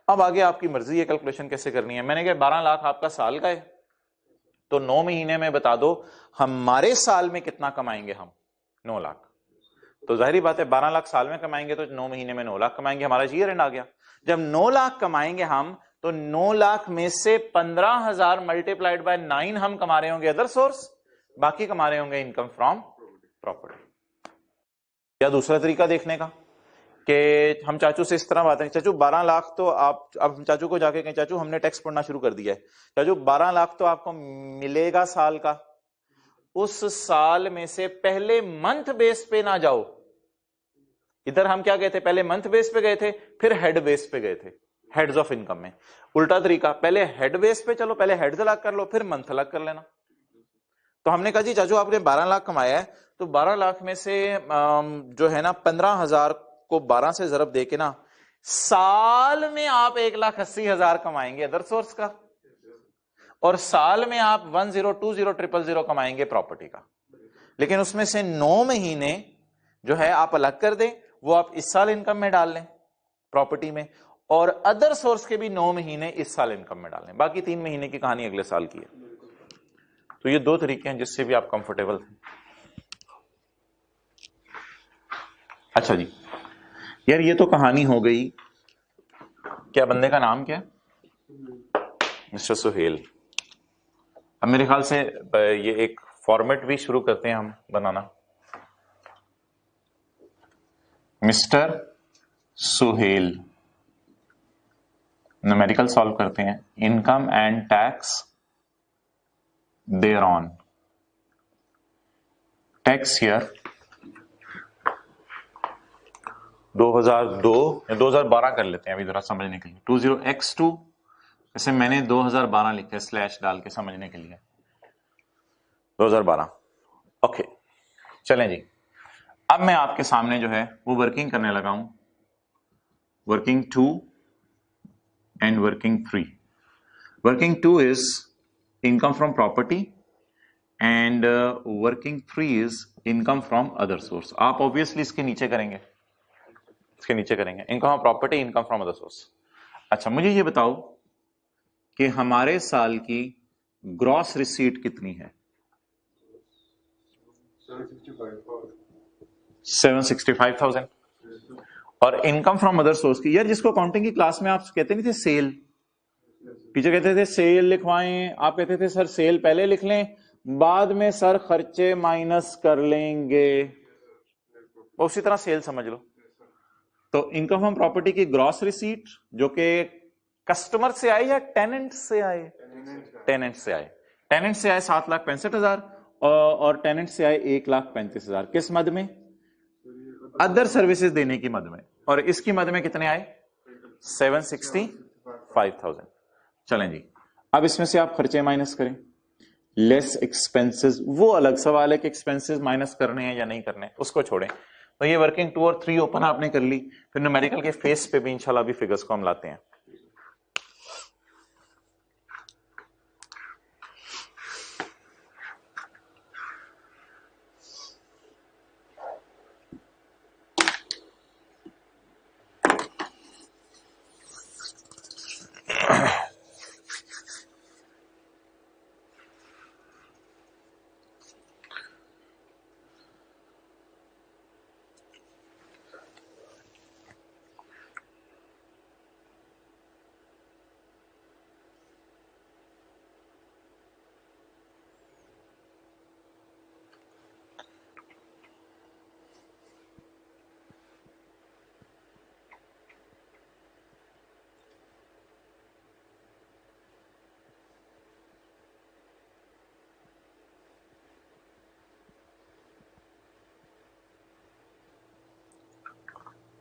अब आगे आपकी मर्जी है कैलकुलेशन कैसे करनी है। मैंने कहा 12 लाख आपका साल का है, तो 9 महीने में बता दो हमारे साल में कितना कमाएंगे हम? 9 लाख। तो जाहिर बात है 12 लाख साल में कमाएंगे तो 9 महीने में 9 लाख कमाएंगे, हमारा ईयर एंड आ गया। जब 9 लाख कमाएंगे हम, तो 9 लाख में से 15,000 मल्टीप्लाइड बाय 9 हम कमा रहे होंगे अदर सोर्स, बाकी कमा रहे होंगे इनकम फ्रॉम प्रॉपर्टी। या दूसरा तरीका देखने का कि हम चाचू से इस तरह बात है, चाचू 12 लाख तो आप, अब हम चाचू को जाके कहें चाचू हमने टैक्स पढ़ना शुरू कर दिया है, चाचू 12 लाख तो आपको मिलेगा साल का, उस साल में से पहले मंथ बेस पे ना जाओ। इधर हम क्या गए थे, पहले मंथ बेस पे गए थे, फिर हेड बेस पे गए थे, हेड्स ऑफ इनकम में। उल्टा तरीका, पहले हेड बेस पे चलो, पहले हेड्स अलग कर लो, फिर मंथ अलग कर लेना। तो हमने कहा जी चाचू आपने 12 लाख कमाया है, तो 12 लाख में से जो है ना 15,000 को 12 से जरब दे के ना, साल में आप 1,80,000 कमाएंगे अदर सोर्स का, और साल में आप 10200000 कमाएंगे प्रॉपर्टी का। लेकिन उसमें से 9 महीने जो है आप अलग कर दें, वो आप इस साल इनकम में डाल लें प्रॉपर्टी में, और अदर सोर्स के भी 9 महीने इस साल इनकम में डाल लें, बाकी 3 महीने की कहानी अगले साल की है। तो ये 2 तरीके हैं जिससे भी आप कंफर्टेबल थे। अच्छा जी, यार ये तो कहानी हो गई, क्या बंदे का नाम क्या है? मिस्टर सुहेल। अब मेरे ख्याल से ये एक फॉर्मेट भी शुरू करते हैं हम बनाना। मिस्टर सुहेल, न्यूमेरिकल सॉल्व करते हैं, income and tax thereon, tax year 2002 या 2012 कर लेते हैं अभी जरा समझने के लिए, 20x2, जैसे मैंने 2012 लिखा है स्लैश डाल के समझने के लिए, 2012। ओके चलें जी, अब मैं आपके सामने जो है वो वर्किंग करने लगा हूं, working 2 and working 3। Working 2 is income from property and working 3 is income from other source. आप ऑब्वियसली इसके नीचे करेंगे, इसके नीचे करेंगे income from property, income from other source. अच्छा मुझे ये बताओ कि हमारे साल की ग्रॉस रिसीट कितनी है? 765,000। और इनकम फ्रॉम अदर सोर्स की, यार जिसको अकाउंटिंग की क्लास में आप कहते नहीं थे सेल, टीचर कहते थे सेल लिखवाएं, आप कहते थे सर सेल पहले लिख लें, बाद में सर खर्चे माइनस कर लेंगे, उसी तरह सेल समझ लो। तो इनकम फ्रॉम प्रॉपर्टी की ग्रॉस रिसीट जो कि कस्टमर से आए या टेनेंट से आए? टेनेंट से आए। टेनेंट से आए 7,65,000 और टेनेंट से आए 1,35,000। किस मद में? अदर सर्विसेज देने की मद में, और इसकी मद में कितने आए? 765,000। चलें जी, अब इसमें से आप खर्चे माइनस करें, लेस एक्सपेंसेस, वो अलग सवाल है कि एक्सपेंसेस माइनस करने हैं या नहीं करने, उसको छोड़ें। तो ये वर्किंग 2 और 3 ओपन आपने कर ली, फिर न्यूमेरिकल के फेस पे भी इंशाल्लाह भी फिगर्स को हम लाते हैं।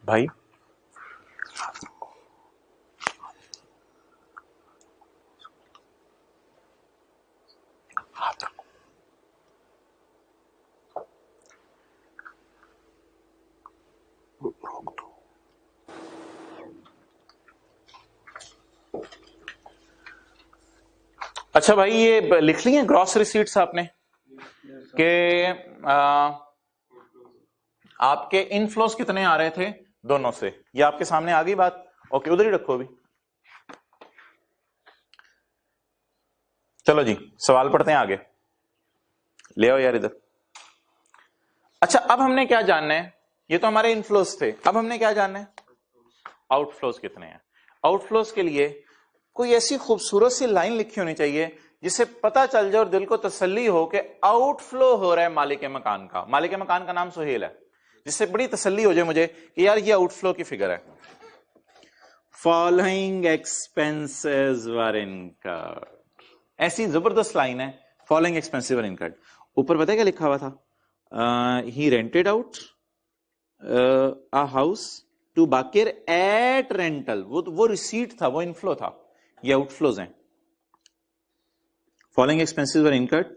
भाई अच्छा भाई, ये लिख ली है ग्रॉस रिसीट्स आपने कि आपके इनफ्लोस कितने आ रहे थे दोनों से? ये आपके सामने आ गई बात? ओके, उधर ही रखो अभी। चलो जी, सवाल पढ़ते हैं आगे, ले आओ यार इधर। अच्छा, अब हमने क्या जानना है? ये तो हमारे इनफ्लोस थे, अब हमने क्या जानना है? आउटफ्लोस कितने हैं। आउटफ्लोस के लिए कोई ऐसी खूबसूरत सी लाइन लिखी होनी चाहिए जिससे पता चल जाए और दिल को तसल्ली हो कि आउटफ्लो हो रहा है मालिक मकान का। मालिक मकान का नाम सुहेल है, जिससे बड़ी तसल्ली हो जाए मुझे कि यार ये आउटफ्लो की फिगर है। फॉलोइंग एक्सपेंसेस वर इनकर्ड, ऐसी जबरदस्त लाइन है, फॉलोइंग एक्सपेंसेस वर इनकर्ड। ऊपर पता है क्या लिखा हुआ था? He rented out a house to Bakir at rental. वो रिसीट था, वो इनफ्लो था, ये आउटफ्लोज हैं। Following expenses were incurred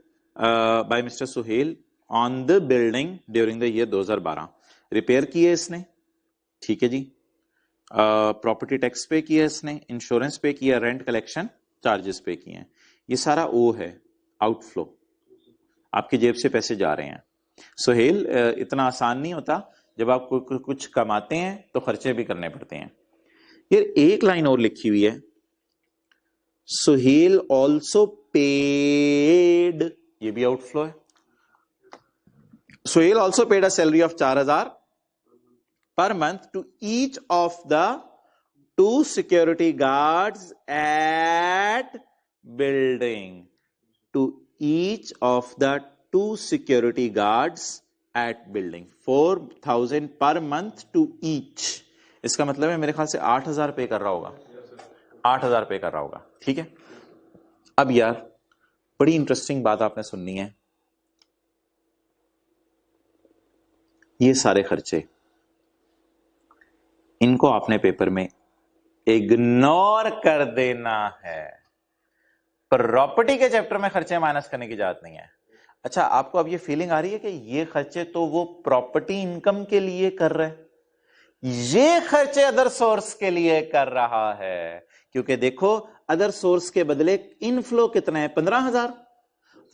by mister Suhail on the building during the year 2012। Repair की है इसने, ठीक है जी, प्रॉपर्टी टैक्स पे किया इसने, इंश्योरेंस पे किया, रेंट कलेक्शन चार्जेस पे किए हैं। ये सारा ओ है, आउटफ्लो, आपकी जेब से पैसे जा रहे हैं। सुहेल, इतना आसान नहीं होता, जब आप कुछ कमाते हैं तो खर्चे भी करने पड़ते हैं। यार एक लाइन और लिखी हुई है, सुहेल ऑल्सो पेड, ये भी आउटफ्लो है। Suhail also paid a salary of 4,000 per month to each of the 2 security guards at building. To each of the 2 security guards at building. 4,000 per month to each. इसका मतलब है मेरे ख्याल से 8,000 पे कर रहा होगा, 8,000 पे कर रहा होगा, ठीक है। अब यार बड़ी इंटरेस्टिंग बात आपने सुननी है, ये सारे खर्चे इनको आपने पेपर में इग्नोर कर देना है। प्रॉपर्टी के चैप्टर में खर्चे माइनस करने की जरूरत नहीं है। अच्छा, आपको अब ये फीलिंग आ रही है कि ये खर्चे तो वो प्रॉपर्टी इनकम के लिए कर रहे हैं, ये खर्चे अदर सोर्स के लिए कर रहा है। क्योंकि देखो अदर सोर्स के बदले इनफ्लो कितना है? 15,000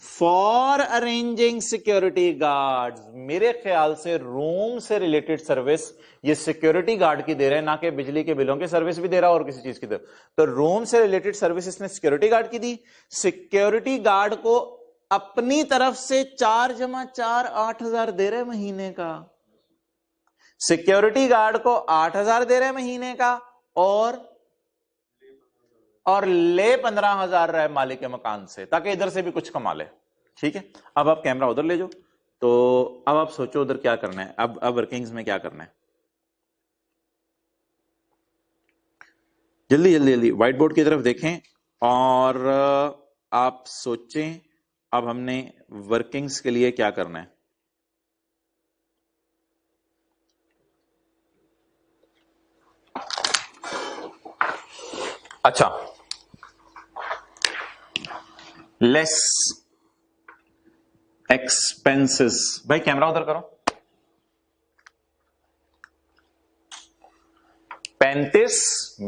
फॉर अरेंजिंग सिक्योरिटी गार्ड्स। मेरे ख्याल से रूम से रिलेटेड सर्विस ये सिक्योरिटी गार्ड की दे रहे हैं, ना कि बिजली के बिलों की सर्विस भी दे रहा और किसी चीज की दे। तो रूम से रिलेटेड सर्विस इसने सिक्योरिटी गार्ड की दी। सिक्योरिटी गार्ड को अपनी तरफ से 4 + 4 8,000 दे रहे महीने का। सिक्योरिटी गार्ड को 8,000 दे रहे महीने का और ले 15,000 रहे मालिक के मकान से, ताकि इधर से भी कुछ कमा ले, ठीक है। अब आप कैमरा उधर ले जाओ, तो अब आप सोचो उधर क्या करना है। अब वर्किंग्स में क्या करना है, जल्दी जल्दी जल्दी व्हाइट बोर्ड की तरफ देखें और आप सोचें अब हमने वर्किंग्स के लिए क्या करना है। अच्छा, लेस एक्सपेंसेस। भाई कैमरा उधर करो। 35,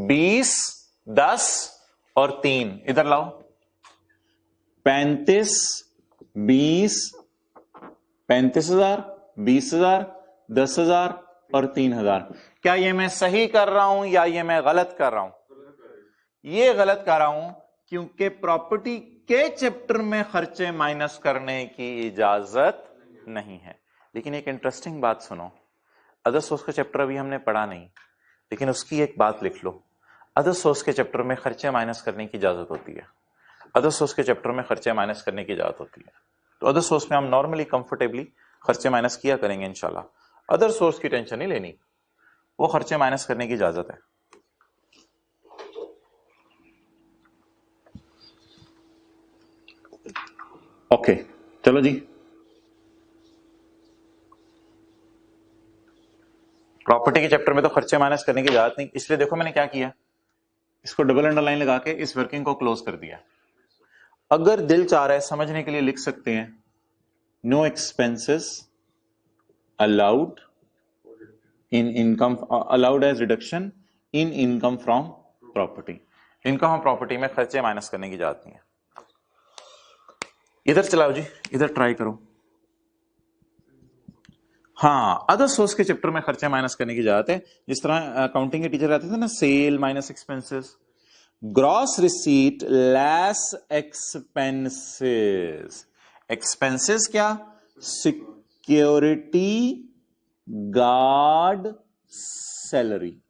20, 10 और 3 इधर लाओ। 35, 20, 35,000, 20,000, 10,000 और 3,000। क्या ये मैं सही कर रहा हूं या ये मैं गलत कर रहा हूं? ये गलत कर रहा हूं क्योंकि प्रॉपर्टी के चैप्टर में खर्चे माइनस करने की इजाजत नहीं है। लेकिन एक इंटरेस्टिंग बात सुनो, अदर सोर्स का चैप्टर अभी हमने पढ़ा नहीं, लेकिन उसकी एक बात लिख लो, अदर सोर्स के चैप्टर में खर्चे माइनस करने की इजाजत होती है। अदर सोर्स के चैप्टर में खर्चे माइनस करने की इजाजत होती है। तो अदर सोर्स में हम नॉर्मली कंफर्टेबली खर्चे माइनस किया करेंगे इंशाल्लाह। अदर सोर्स की टेंशन नहीं लेनी, वो खर्चे माइनस करने की इजाजत है। ओके, चलो जी। प्रॉपर्टी के चैप्टर में तो खर्चे माइनस करने की इजाजत नहीं, इसलिए देखो मैंने क्या किया, इसको डबल अंडरलाइन लगा के इस वर्किंग को क्लोज कर दिया। अगर दिल चाह रहा है समझने के लिए लिख सकते हैं, no expenses allowed in income, allowed as reduction in income from property. Income और प्रॉपर्टी में खर्चे माइनस करने की इजाजत नहीं है। इधर चलाओ जी, इधर ट्राई करो। हाँ, अदर सोर्स के चैप्टर में खर्चे माइनस करने की इजाजत है। जिस तरह अकाउंटिंग के टीचर आते थे ना, sale minus expenses, gross receipt less expenses. Expenses क्या? Security guard salary.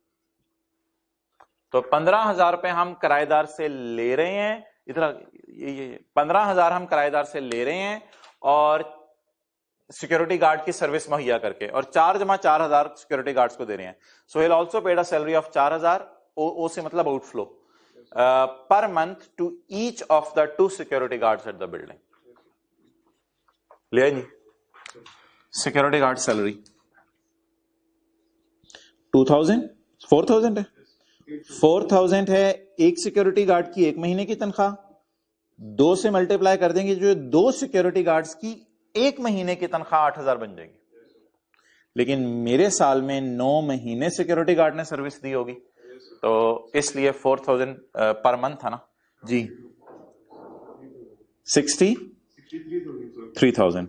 तो 15,000 रुपए हम किराएदार से ले रहे हैं, इधर ये 15,000 हम किराएदार से ले रहे हैं और सिक्योरिटी गार्ड की सर्विस मुहैया करके, और 4 जमा 4,000 सिक्योरिटी गार्ड्स को दे रहे हैं। So he also paid a salary of 4,000, O से मतलब outflow, per month to each of the 2 security guards at the building. ले जी, सिक्योरिटी गार्ड सैलरी 2,000, 4,000 है, 4,000 है एक सिक्योरिटी गार्ड की 1 महीने की तनख्वाह। 2 से मल्टीप्लाई कर देंगे, जो 2 सिक्योरिटी गार्ड्स की 1 महीने की तनख्वाह 8,000 बन जाएगी। लेकिन मेरे साल में 9 महीने सिक्योरिटी गार्ड ने सर्विस दी होगी, तो इसलिए 4,000 पर मंथ था ना जी। 63,000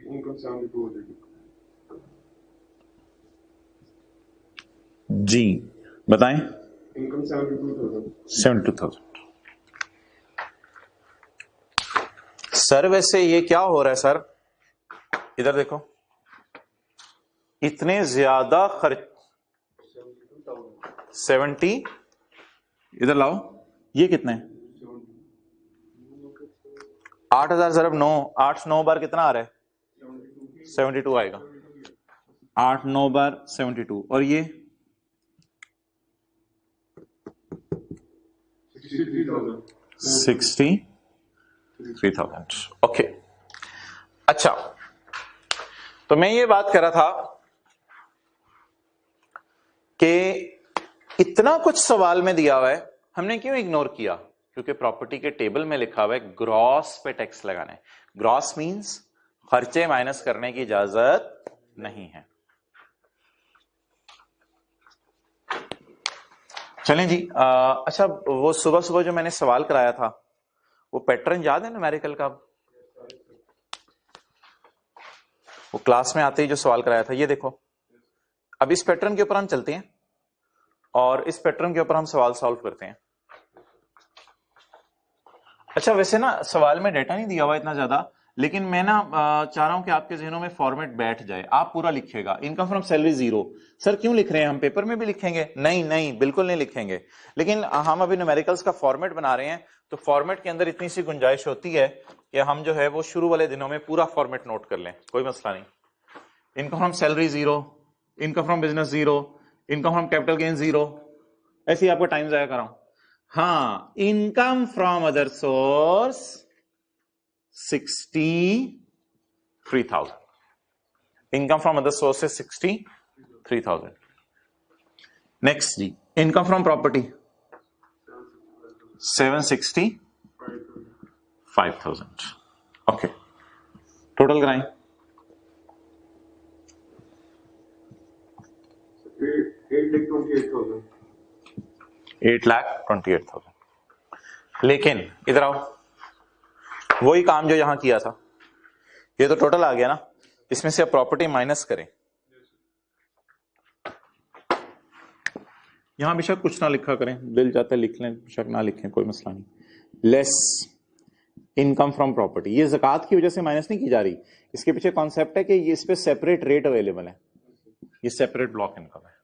इनकम 72 हो जाएगी जी। बताएं। इनकम 72,000। 72,000। सर वैसे ये क्या हो रहा है सर? इधर देखो, इतने ज्यादा खर्च 70, इधर लाओ, ये कितने? 8,000 ज़रब 9, 8 9 बार कितना आ रहा है? 72 आएगा। 8 9 बार 72, और ये 63,000। ओके, अच्छा, तो मैं ये बात कर रहा था कि इतना कुछ सवाल में दिया हुआ है, हमने क्यों इग्नोर किया? क्योंकि प्रॉपर्टी के टेबल में लिखा हुआ है ग्रॉस पे टैक्स लगाना है। ग्रॉस मींस खर्चे माइनस करने की इजाजत नहीं है। चलें जी। अच्छा, वो सुबह सुबह जो मैंने सवाल कराया था, वो पैटर्न याद है न्यूमेरिकल का? वो क्लास में आते ही जो सवाल कराया था, ये देखो। अब इस पैटर्न के ऊपर हम चलते हैं और इस पैटर्न के ऊपर हम सवाल सॉल्व करते हैं। अच्छा, वैसे ना सवाल में डेटा नहीं दिया हुआ इतना ज्यादा, लेकिन मैं ना चाह रहा हूं कि आपके जहनों में फॉर्मेट बैठ जाए। आप पूरा लिखिएगा, इनकम फ्रॉम सैलरी 0। सर क्यों लिख रहे हैं? हम पेपर में भी लिखेंगे? नहीं नहीं, बिल्कुल नहीं लिखेंगे, लेकिन हम अभी न्यूमेरिकल्स का फॉर्मेट बना रहे हैं, तो फॉर्मेट के अंदर इतनी सी गुंजाइश होती है कि हम जो है वो शुरू वाले दिनों में पूरा फॉर्मेट नोट कर लें, कोई मसला नहीं। Income from salary 0, income from business 0, income from capital gain 0, ऐसे ही आपका टाइम जाया कर रहा हूं। हाँ, income from other source 63,000। Income from other source 63,000। Next जी, income from property 765,000। Okay, total कराएं। 8,28,000। 8,28,000। लेकिन इधर आओ, वही काम जो यहां किया था, ये तो टोटल आ गया ना, इसमें से अब प्रॉपर्टी माइनस करें। यहां बेशक कुछ ना लिखा करें, दिल जाता है लिख लें, बेशक ना लिखें, कोई मसला नहीं। लेस इनकम फ्रॉम प्रॉपर्टी, ये ज़कात की वजह से माइनस नहीं की जा रही, इसके पीछे कॉन्सेप्ट है कि ये इस पे सेपरेट रेट अवेलेबल है, ये सेपरेट ब्लॉक इनकम है।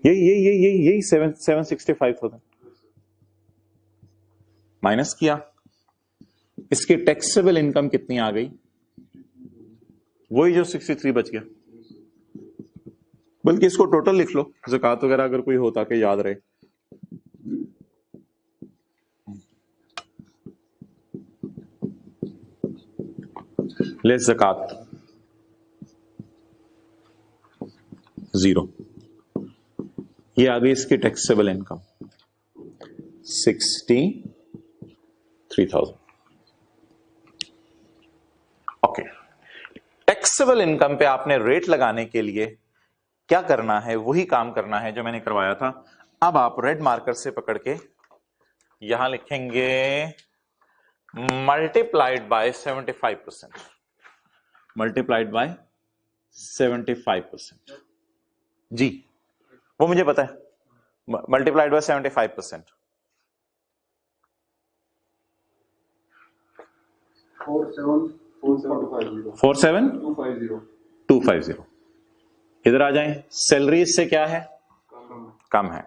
यही 765,000 माइनस किया, इसकी टैक्सेबल इनकम कितनी आ गई, वही जो 63 बच गया। बल्कि इसको टोटल लिख लो, ज़कात वगैरह अगर कोई होता कि याद रहे। लेस ज़कात 0, ये आ गई इसकी taxable income 63,000। Okay, taxable income पे आपने रेट लगाने के लिए क्या करना है, वही काम करना है जो मैंने करवाया था। अब आप रेड मार्कर से पकड़ के यहां लिखेंगे मल्टीप्लाइड बाय 75%, मल्टीप्लाइड बाय 75%। जी, वो मुझे पता है, मल्टीप्लाइड बाय 75%। 47,250। इधर आ जाएं, सैलरी इससे क्या है, कम है।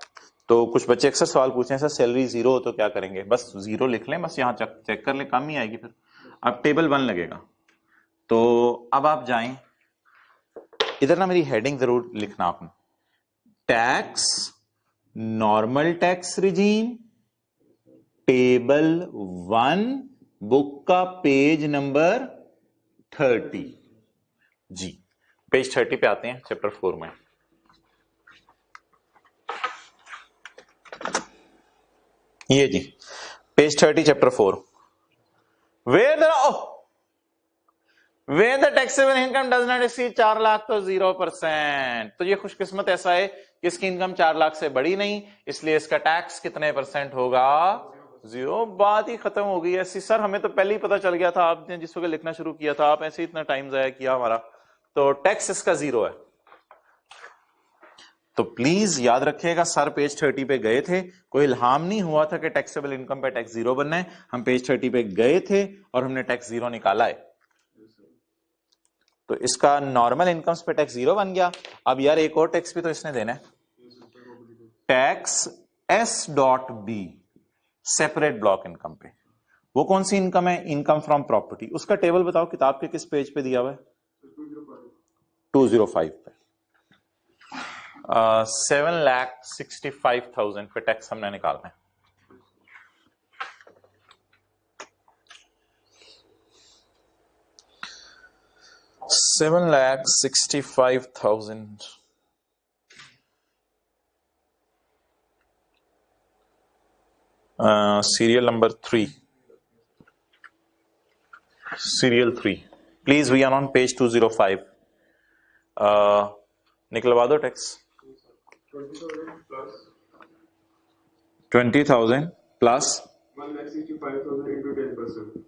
तो कुछ बच्चे अक्सर सवाल पूछते हैं, सर सैलरी 0 हो तो क्या करेंगे, बस 0 लिख लें, बस यहां चेक कर लें, कम ही आएगी फिर। अब टेबल 1 लगेगा, तो अब आप जाएं, इधर ना मेरी हेडिंग जरूर लिखना आपने, tax, normal tax regime, table 1, book का पेज नंबर 30। जी, पेज 30 पे आते हैं चैप्टर 4 में। ये जी page 30 chapter 4, where the taxable income does not exceed 4 lakh तो 0%। तो ये खुशकिस्मत ऐसा है कि इसकी इनकम 4 लाख से बड़ी नहीं, इसलिए इसका टैक्स कितने % होगा, 0। बात ही खत्म हो गई ऐसी। सर हमें तो पहले ही पता चल गया था, आपने जिस वक्त लिखना शुरू किया था, आप ऐसे ही इतना टाइम जाया किया हमारा, तो टैक्स इसका 0 है। तो प्लीज याद रखिएगा, सर पेज 30 पे गए थे, कोई इल्हाम नहीं हुआ था कि टैक्सेबल इनकम पे टैक्स 0 बनना है। हम पेज 30 पे गए थे और हमने टैक्स 0 निकाला है। तो इसका नॉर्मल इनकम्स पे टैक्स 0 बन गया। अब यार एक और टैक्स भी तो इसने देना है, tax S.B, separate block income पे। वो कौन सी इनकम है, इनकम फ्रॉम प्रॉपर्टी। उसका टेबल बताओ किताब के किस पेज पे दिया हुआ है, 205 पे। 7,65,000 पे टैक्स हमने निकालना है। $7,65,000 serial number 3, serial 3 please, we are on page 205। निकलवा दो टैक्स। 20,000 plus 1,65,000 into 10%.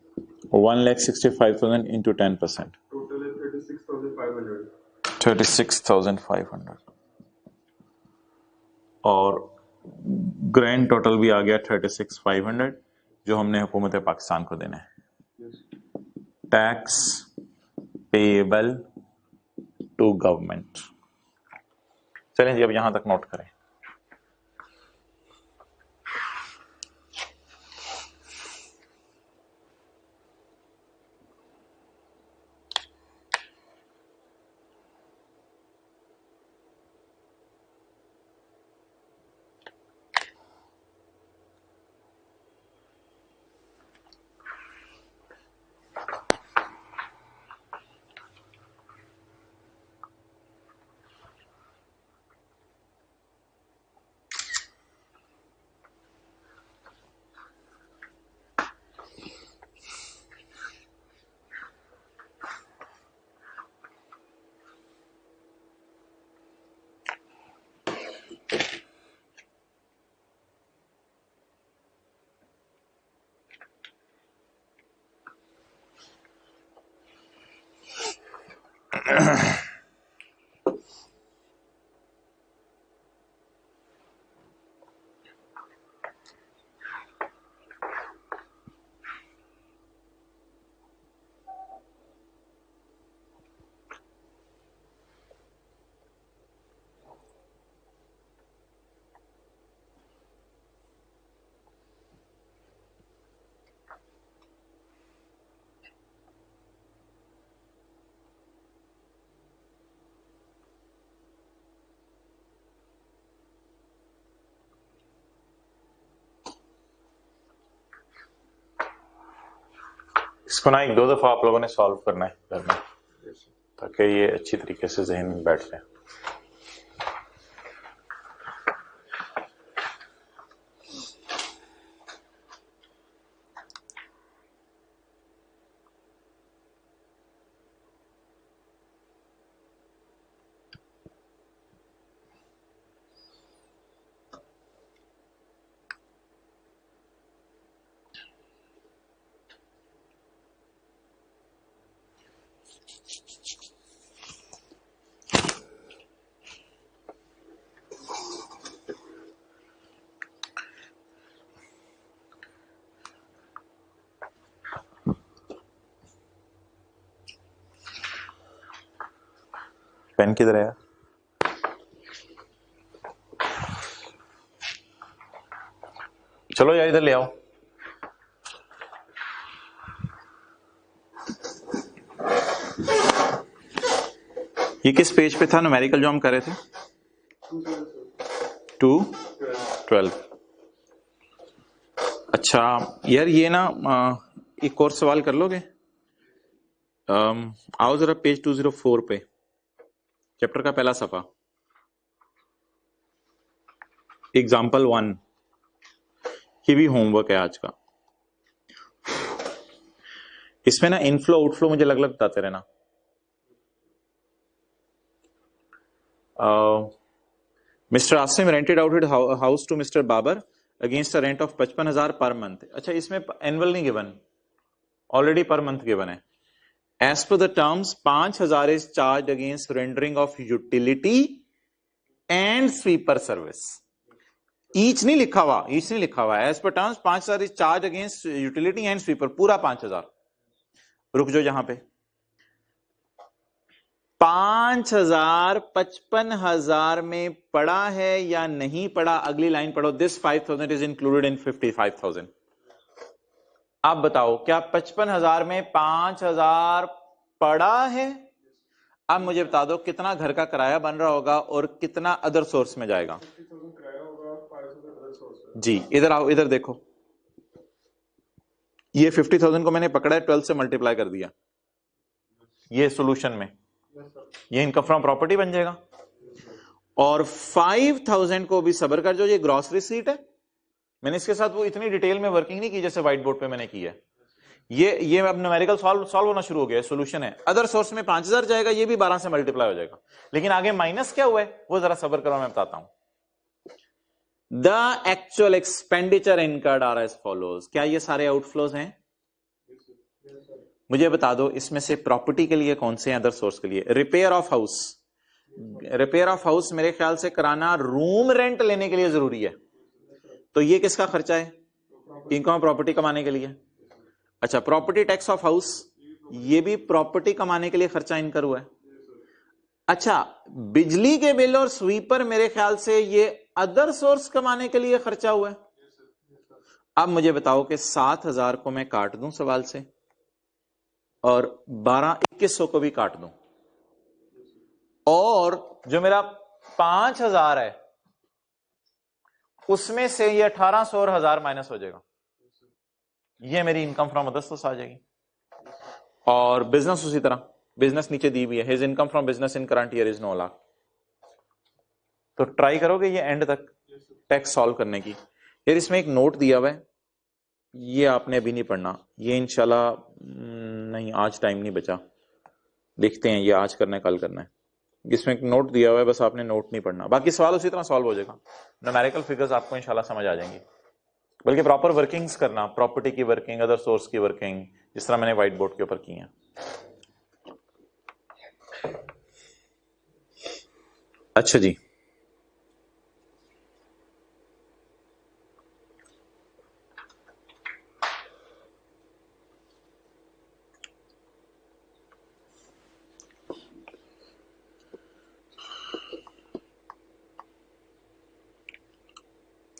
1,65,000 into 10%, Total is 36,500. 36,500। और ग्रैंड टोटल भी आ गया 36,500, जो हमने हुकूमत पाकिस्तान को देना है। Tax payable to government. चलें जी, अब यहां तक नोट करें। इसको ना 1-2 दफा आप लोगों ने सॉल्व करना है घर में, ताकि ये अच्छी तरीके से जहन में बैठ जाए। पेन किधर है? चलो यार इधर ले आओ। ये किस पेज पे था न्यूमेरिकल जो हम कर रहे थे? 2:12। अच्छा यार ये ना एक और सवाल कर लोगे? आओ जरा पेज 204 पे, चैप्टर का पहला सफा, एग्जाम्पल 1। ये भी होमवर्क है आज का। इसमें ना इनफ्लो आउटफ्लो मुझे अलग अलग बताते रहना। Mister Asim rented out house to mister Babar against a rent of 55,000 per month. अच्छा इसमें एनुअल नहीं given, already per month given है। As per the terms 5,000 is charge against rendering of utility and sweeper service. Each नहीं लिखा हुआ, each नहीं लिखा हुआ। As per terms 5,000 is charge against utility and sweeper, पूरा 5,000। रुक जाओ यहां पे। 5,000 55,000 में पड़ा है या नहीं पड़ा? अगली लाइन पढ़ो। This 5,000 is included in 55,000। आप बताओ क्या 55,000 में 5,000 पड़ा है? अब मुझे बता दो कितना घर का किराया बन रहा होगा और कितना अदर सोर्स में जाएगा। 50,000 किराया होगा, 5,000 अदर सोर्स है। जी इधर आओ, इधर देखो। ये 50,000 को मैंने पकड़ा है, 12 से मल्टीप्लाई कर दिया। ये सॉल्यूशन में ये इनकम फ्रॉम प्रॉपर्टी बन जाएगा। और 5,000 को भी सबर कर जो, ये ग्रॉस रिसीट है। मैंने इसके साथ वो इतनी डिटेल में वर्किंग नहीं की जैसे व्हाइट बोर्ड पे मैंने की है। ये अब न्यूमेरिकल सॉल्व होना शुरू हो गया है। सॉल्यूशन है, अदर सोर्स में 5,000 जाएगा, ये भी 12 से मल्टीप्लाई हो जाएगा। लेकिन आगे माइनस क्या हुआ है वो जरा सबर करो, मैं बताता हूं। The actual expenditure incurred are as follows. क्या ये सारे आउटफ्लोज हैं? मुझे बता दो इसमें से प्रॉपर्टी के लिए कौन से हैं, अदर सोर्स के लिए? Repair of house, repair of house मेरे ख्याल से कराना रूम रेंट लेने के लिए जरूरी है, तो ये किसका खर्चा है? इनकम प्रॉपर्टी कमाने के लिए। अच्छा प्रॉपर्टी टैक्स ऑफ हाउस, ये भी प्रॉपर्टी कमाने के लिए खर्चा इनकर हुआ है। अच्छा बिजली के बिल और स्वीपर मेरे ख्याल से ये अदर सोर्स कमाने के लिए खर्चा हुआ है। अब मुझे बताओ कि 7,000 को मैं काट दूं सवाल से और 12,2100 को भी काट दूं, और जो मेरा 5,000 है उसमें से ये 1,800 और 1,000 माइनस हो जाएगा। ये मेरी इनकम फ्रॉम अदर सोर्स आ जाएगी। और बिजनेस उसी तरह, बिजनेस नीचे दी हुई है, his income from business in current year is 9 lakh. तो ट्राई करोगे ये एंड तक टैक्स सॉल्व करने की। यार इसमें एक नोट दिया हुआ है, ये आपने अभी नहीं पढ़ना, ये इंशाल्लाह नहीं, आज टाइम नहीं बचा, देखते हैं ये आज करना है कल करना है। इसमें एक नोट दिया हुआ है, बस आपने नोट नहीं पढ़ना, बाकी सवाल उसी तरह सॉल्व हो जाएगा। न्यूमेरिकल फिगर्स आपको इंशाल्लाह समझ आ जाएंगी, बल्कि प्रॉपर वर्किंग्स करना, प्रॉपर्टी की वर्किंग, अदर सोर्स की वर्किंग, जिस तरह मैंने व्हाइट बोर्ड के ऊपर की है। अच्छा जी,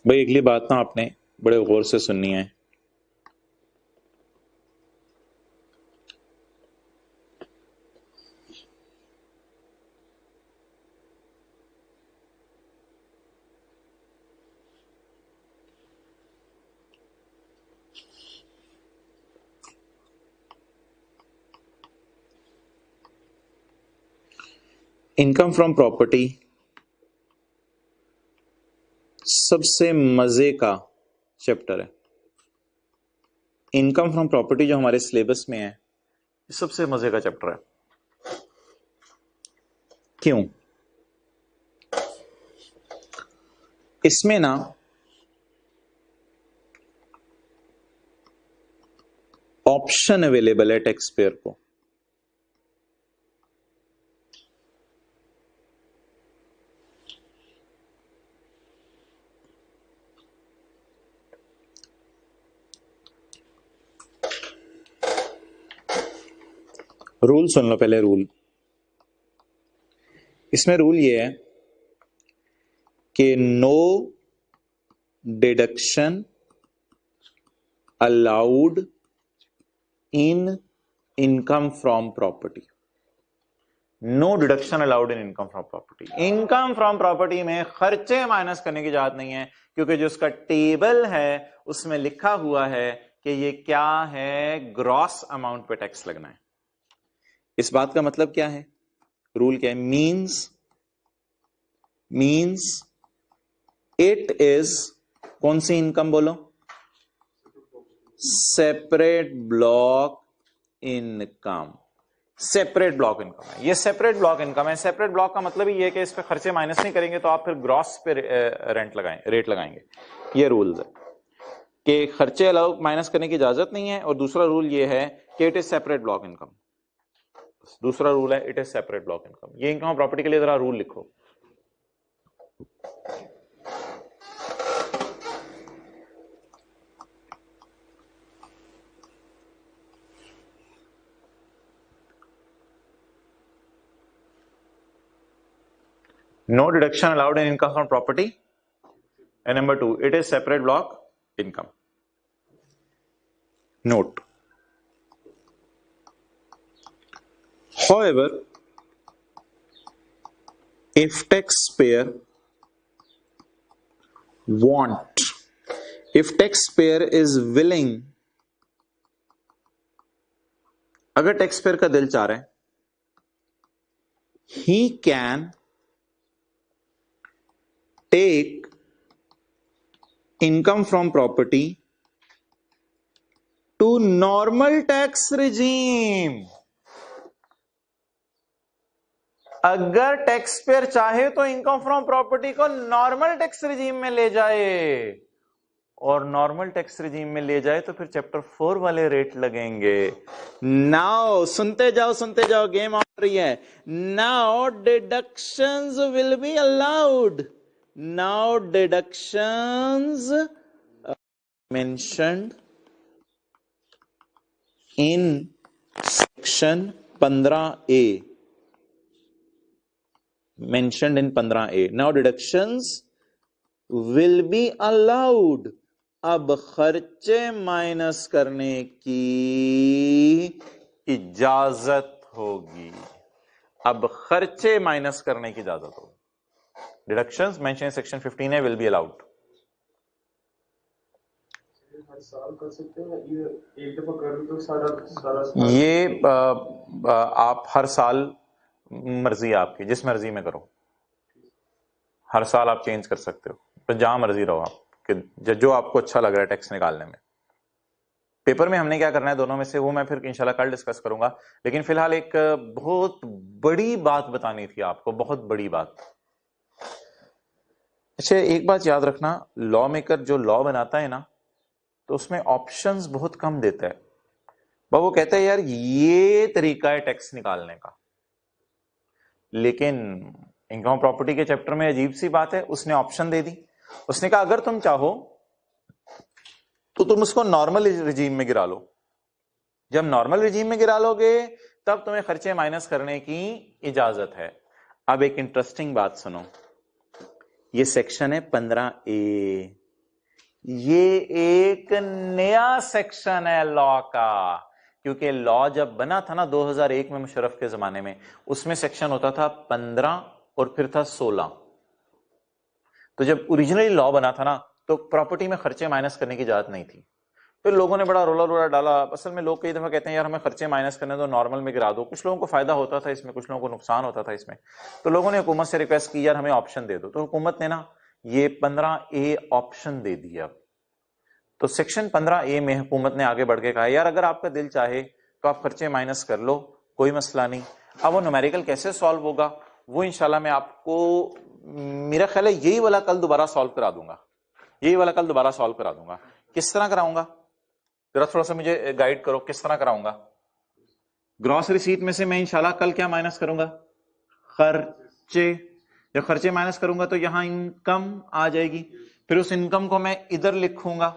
भाई अगली बात ना आपने बड़े गौर से सुननी है। इनकम फ्रॉम प्रॉपर्टी सबसे मजे का चैप्टर है। इनकम फ्रॉम प्रॉपर्टी जो हमारे सिलेबस में है, सबसे मजे का चैप्टर है। क्यों? इसमें ना ऑप्शन अवेलेबल है टैक्स पेयर को। रूल सुन लो पहले। रूल, इसमें रूल ये है कि no deduction allowed in income from property. No deduction allowed in income from property. Income from property में खर्चे माइनस करने की इजाजत नहीं है, क्योंकि जो उसका टेबल है उसमें लिखा हुआ है कि ये क्या है, ग्रॉस अमाउंट पे टैक्स लगना है। इस बात का मतलब क्या है? रूल क्या है? मीन्स इट इज, कौन सी इनकम बोलो? Separate block income. Separate block income है ये, सेपरेट ब्लॉक इनकम है। सेपरेट ब्लॉक का मतलब ही ये कि इस पे खर्चे माइनस नहीं करेंगे तो आप फिर ग्रॉस पे रेट लगाएंगे। ये रूल्स है कि खर्चे अलाउ माइनस करने की इजाजत नहीं है। और दूसरा रूल ये है कि it is separate block income. दूसरा रूल है it is separate block income. ये इनकम प्रॉपर्टी के लिए जरा रूल लिखो। No deduction allowed in income from property. And number 2, it is separate block income. Note. However, if taxpayer is willing, अगर taxpayer का दिल चाह रहा है, he can take income from property to normal tax regime. अगर tax payer चाहे तो income from property को नॉर्मल टैक्स रिजीम में ले जाए, और नॉर्मल टैक्स रिजीम में ले जाए तो फिर चैप्टर 4 वाले रेट लगेंगे। नाउ सुनते जाओ, गेम ऑन रही है। Now deductions will be allowed. Now deductions mentioned in section 15A, mentioned in 15A. Now deductions will be allowed. अब खर्चे माइनस करने की इजाजत होगी। अब खर्चे माइनस करने की इजाजत होगी। Deductions mention in section 15A will be allowed. हर साल कर सकते हैं, ये एक दफा कर तो सारा साल? ये आप हर साल, मर्जी आपकी, जिस मर्जी में करो, हर साल आप चेंज कर सकते हो, तो जहां मर्जी रहो आप, कि जो आपको अच्छा लग रहा है टैक्स निकालने में। पेपर में हमने क्या करना है दोनों में से, वो मैं फिर इंशाल्लाह कल डिस्कस करूंगा। लेकिन फिलहाल एक बहुत बड़ी बात बतानी थी आपको, बहुत बड़ी बात। अच्छा, एक बात याद रखना, लॉ मेकर जो लॉ बनाता है ना, तो उसमें ऑप्शंस बहुत कम देता है। वो कहता है यार ये तरीका है टैक्स निकालने का, लेकिन इनकम प्रॉपर्टी के चैप्टर में अजीब सी बात है, उसने ऑप्शन दे दी। उसने कहा अगर तुम चाहो तो तुम उसको नॉर्मल रिजीम में गिरा लो, जब नॉर्मल रिजीम में गिरा लोगे तब तुम्हें खर्चे माइनस करने की इजाजत है। अब एक इंटरेस्टिंग बात सुनो, ये सेक्शन है 15A, ये एक नया सेक्शन है लॉ का, क्योंकि लॉ जब बना था ना 2001 में मुशर्रफ के जमाने में, उसमें सेक्शन होता था 15 और फिर था 16। तो जब ओरिजिनली लॉ बना था ना तो प्रॉपर्टी में खर्चे माइनस करने की इजाजत नहीं थी। फिर लोगों ने बड़ा रोला डाला। असल में लोग कई दफा कहते हैं यार हमें खर्चे माइनस करने दो, नॉर्मल में गिरा दो। कुछ लोगों को फायदा होता था इसमें, कुछ लोगों को नुकसान होता था इसमें। तो लोगों ने हुकूमत से रिक्वेस्ट की यार हमें ऑप्शन दे दो, तो हुकूमत ने ना ये 15A ऑप्शन दे दिया। तो सेक्शन 15A में हुकूमत ने आगे बढ़ के कहा यार अगर आपका दिल चाहे तो आप खर्चे माइनस कर लो, कोई मसला नहीं। अब वो न्यूमेरिकल कैसे सॉल्व होगा वो इंशाल्लाह मैं आपको, मेरा ख्याल है यही वाला कल दोबारा सॉल्व करा दूंगा, यही वाला कल दोबारा सॉल्व करा दूंगा। किस तरह कराऊंगा जरा थोड़ा सा मुझे गाइड करो, किस तरह कराऊंगा। ग्रॉस रिसीट में से मैं इंशाल्लाह कल क्या माइनस करूंगा, खर्चे। जब खर्चे माइनस करूंगा तो यहां इनकम आ जाएगी, फिर उस इनकम को मैं इधर लिखूंगा,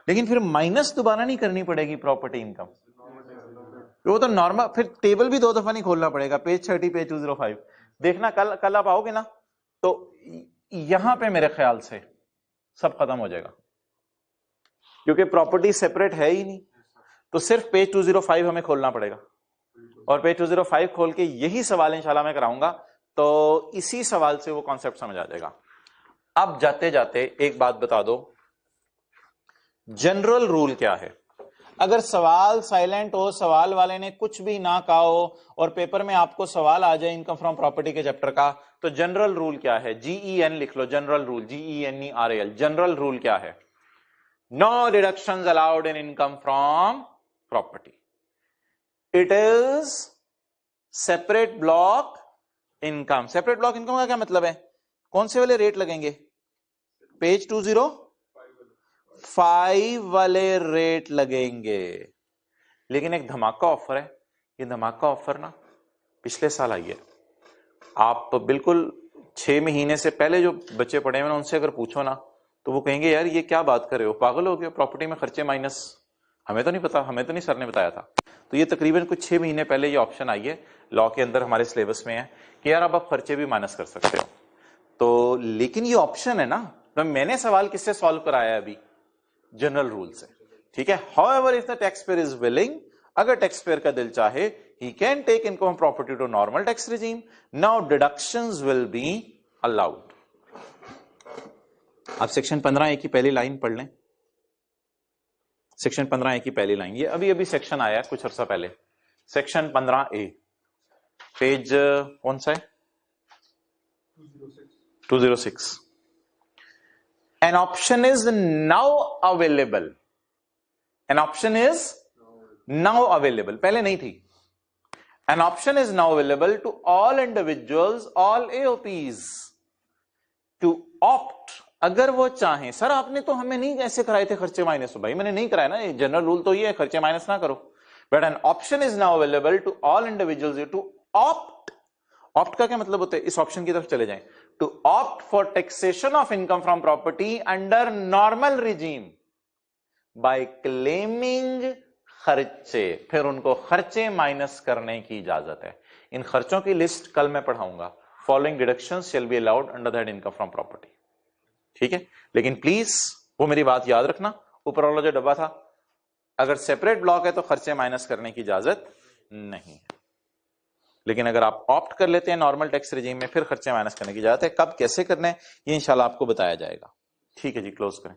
लेकिन फिर माइनस दोबारा नहीं करनी पड़ेगी प्रॉपर्टी इनकम, वो तो नॉर्मल। फिर टेबल भी 2 दफा नहीं खोलना पड़ेगा, पेज 30 पेज 205 देखना। कल आप आओगे ना तो यहां पे मेरे ख्याल से सब खत्म हो जाएगा, क्योंकि प्रॉपर्टी सेपरेट है ही नहीं। तो सिर्फ पेज 205 हमें खोलना पड़ेगा, और पेज 205 खोल के यही सवाल इंशाल्लाह मैं कराऊंगा, तो इसी सवाल से वो कॉन्सेप्ट समझ आ जाएगा। अब जाते जाते एक बात बता दो, जनरल रूल क्या है। अगर सवाल साइलेंट हो, सवाल वाले ने कुछ भी ना कहा हो और पेपर में आपको सवाल आ जाए इनकम फ्रॉम प्रॉपर्टी के चैप्टर का, तो जनरल रूल क्या है, GEN लिख लो, general rule, GENERAL। General rule क्या है, no deductions allowed in income from property, it is separate block income. Separate block income का क्या मतलब है, कौन से वाले रेट लगेंगे, पेज 205 वाले रेट लगेंगे। लेकिन एक धमाका ऑफर है, ये धमाका ऑफर ना पिछले साल आई है। आप बिल्कुल 6 महीने से पहले जो बच्चे पढ़े हुए ना उनसे अगर पूछो ना तो वो कहेंगे यार ये क्या बात कर रहे हो, पागल हो गए, प्रॉपर्टी में खर्चे माइनस, हमें तो नहीं पता, हमें तो नहीं सर ने बताया था। तो ये तकरीबन कुछ 6 महीने पहले ये ऑप्शन आई है, लॉ के अंदर हमारे सिलेबस में है कि यार अब आप खर्चे भी माइनस कर सकते हो। तो लेकिन ये ऑप्शन है ना, तो मैंने सवाल किससे सॉल्व कराया अभी, जनरल रूल से, ठीक है। However if the tax payer is willing, अगर टैक्स पेयर का दिल चाहे, he can take income property to normal tax regime. Now deductions will be allowed. आप सेक्शन 15A की पहली लाइन पढ़ लें, सेक्शन 15A की पहली लाइन, ये अभी अभी सेक्शन आया कुछ अर्सा पहले, सेक्शन 15A, पेज कौन सा है, 206। An option is now available, an option is now available, पहले नहीं थी। An option is now available to all individuals, all AOPs to opt, अगर वो चाहें। सर आपने तो हमें नहीं ऐसे कराए थे खर्चे माइनस, भाई मैंने नहीं कराया ना, जनरल रूल तो ये है खर्चे माइनस ना करो। But an option is now available to all individuals to opt. Opt का क्या मतलब होता है, इस ऑप्शन की तरफ चले जाएं, to opt for taxation of income from property under normal regime by claiming खर्चे, फिर उनको खर्चे माइनस करने की इजाजत है। इन खर्चों की लिस्ट कल मैं पढ़ाऊंगा। Following deductions shall be allowed under that income from property, ठीक है। लेकिन प्लीज वो मेरी बात याद रखना, ऊपर वाला जो डब्बा था, अगर सेपरेट ब्लॉक है तो खर्चे माइनस करने की इजाजत नहीं है, लेकिन अगर आप ऑप्ट कर लेते हैं नॉर्मल टैक्स रिजीम में, फिर खर्चे माइनस करने की इजाजत है। कब कैसे करना है ये इंशाल्लाह आपको बताया जाएगा, ठीक है जी। क्लोज करें।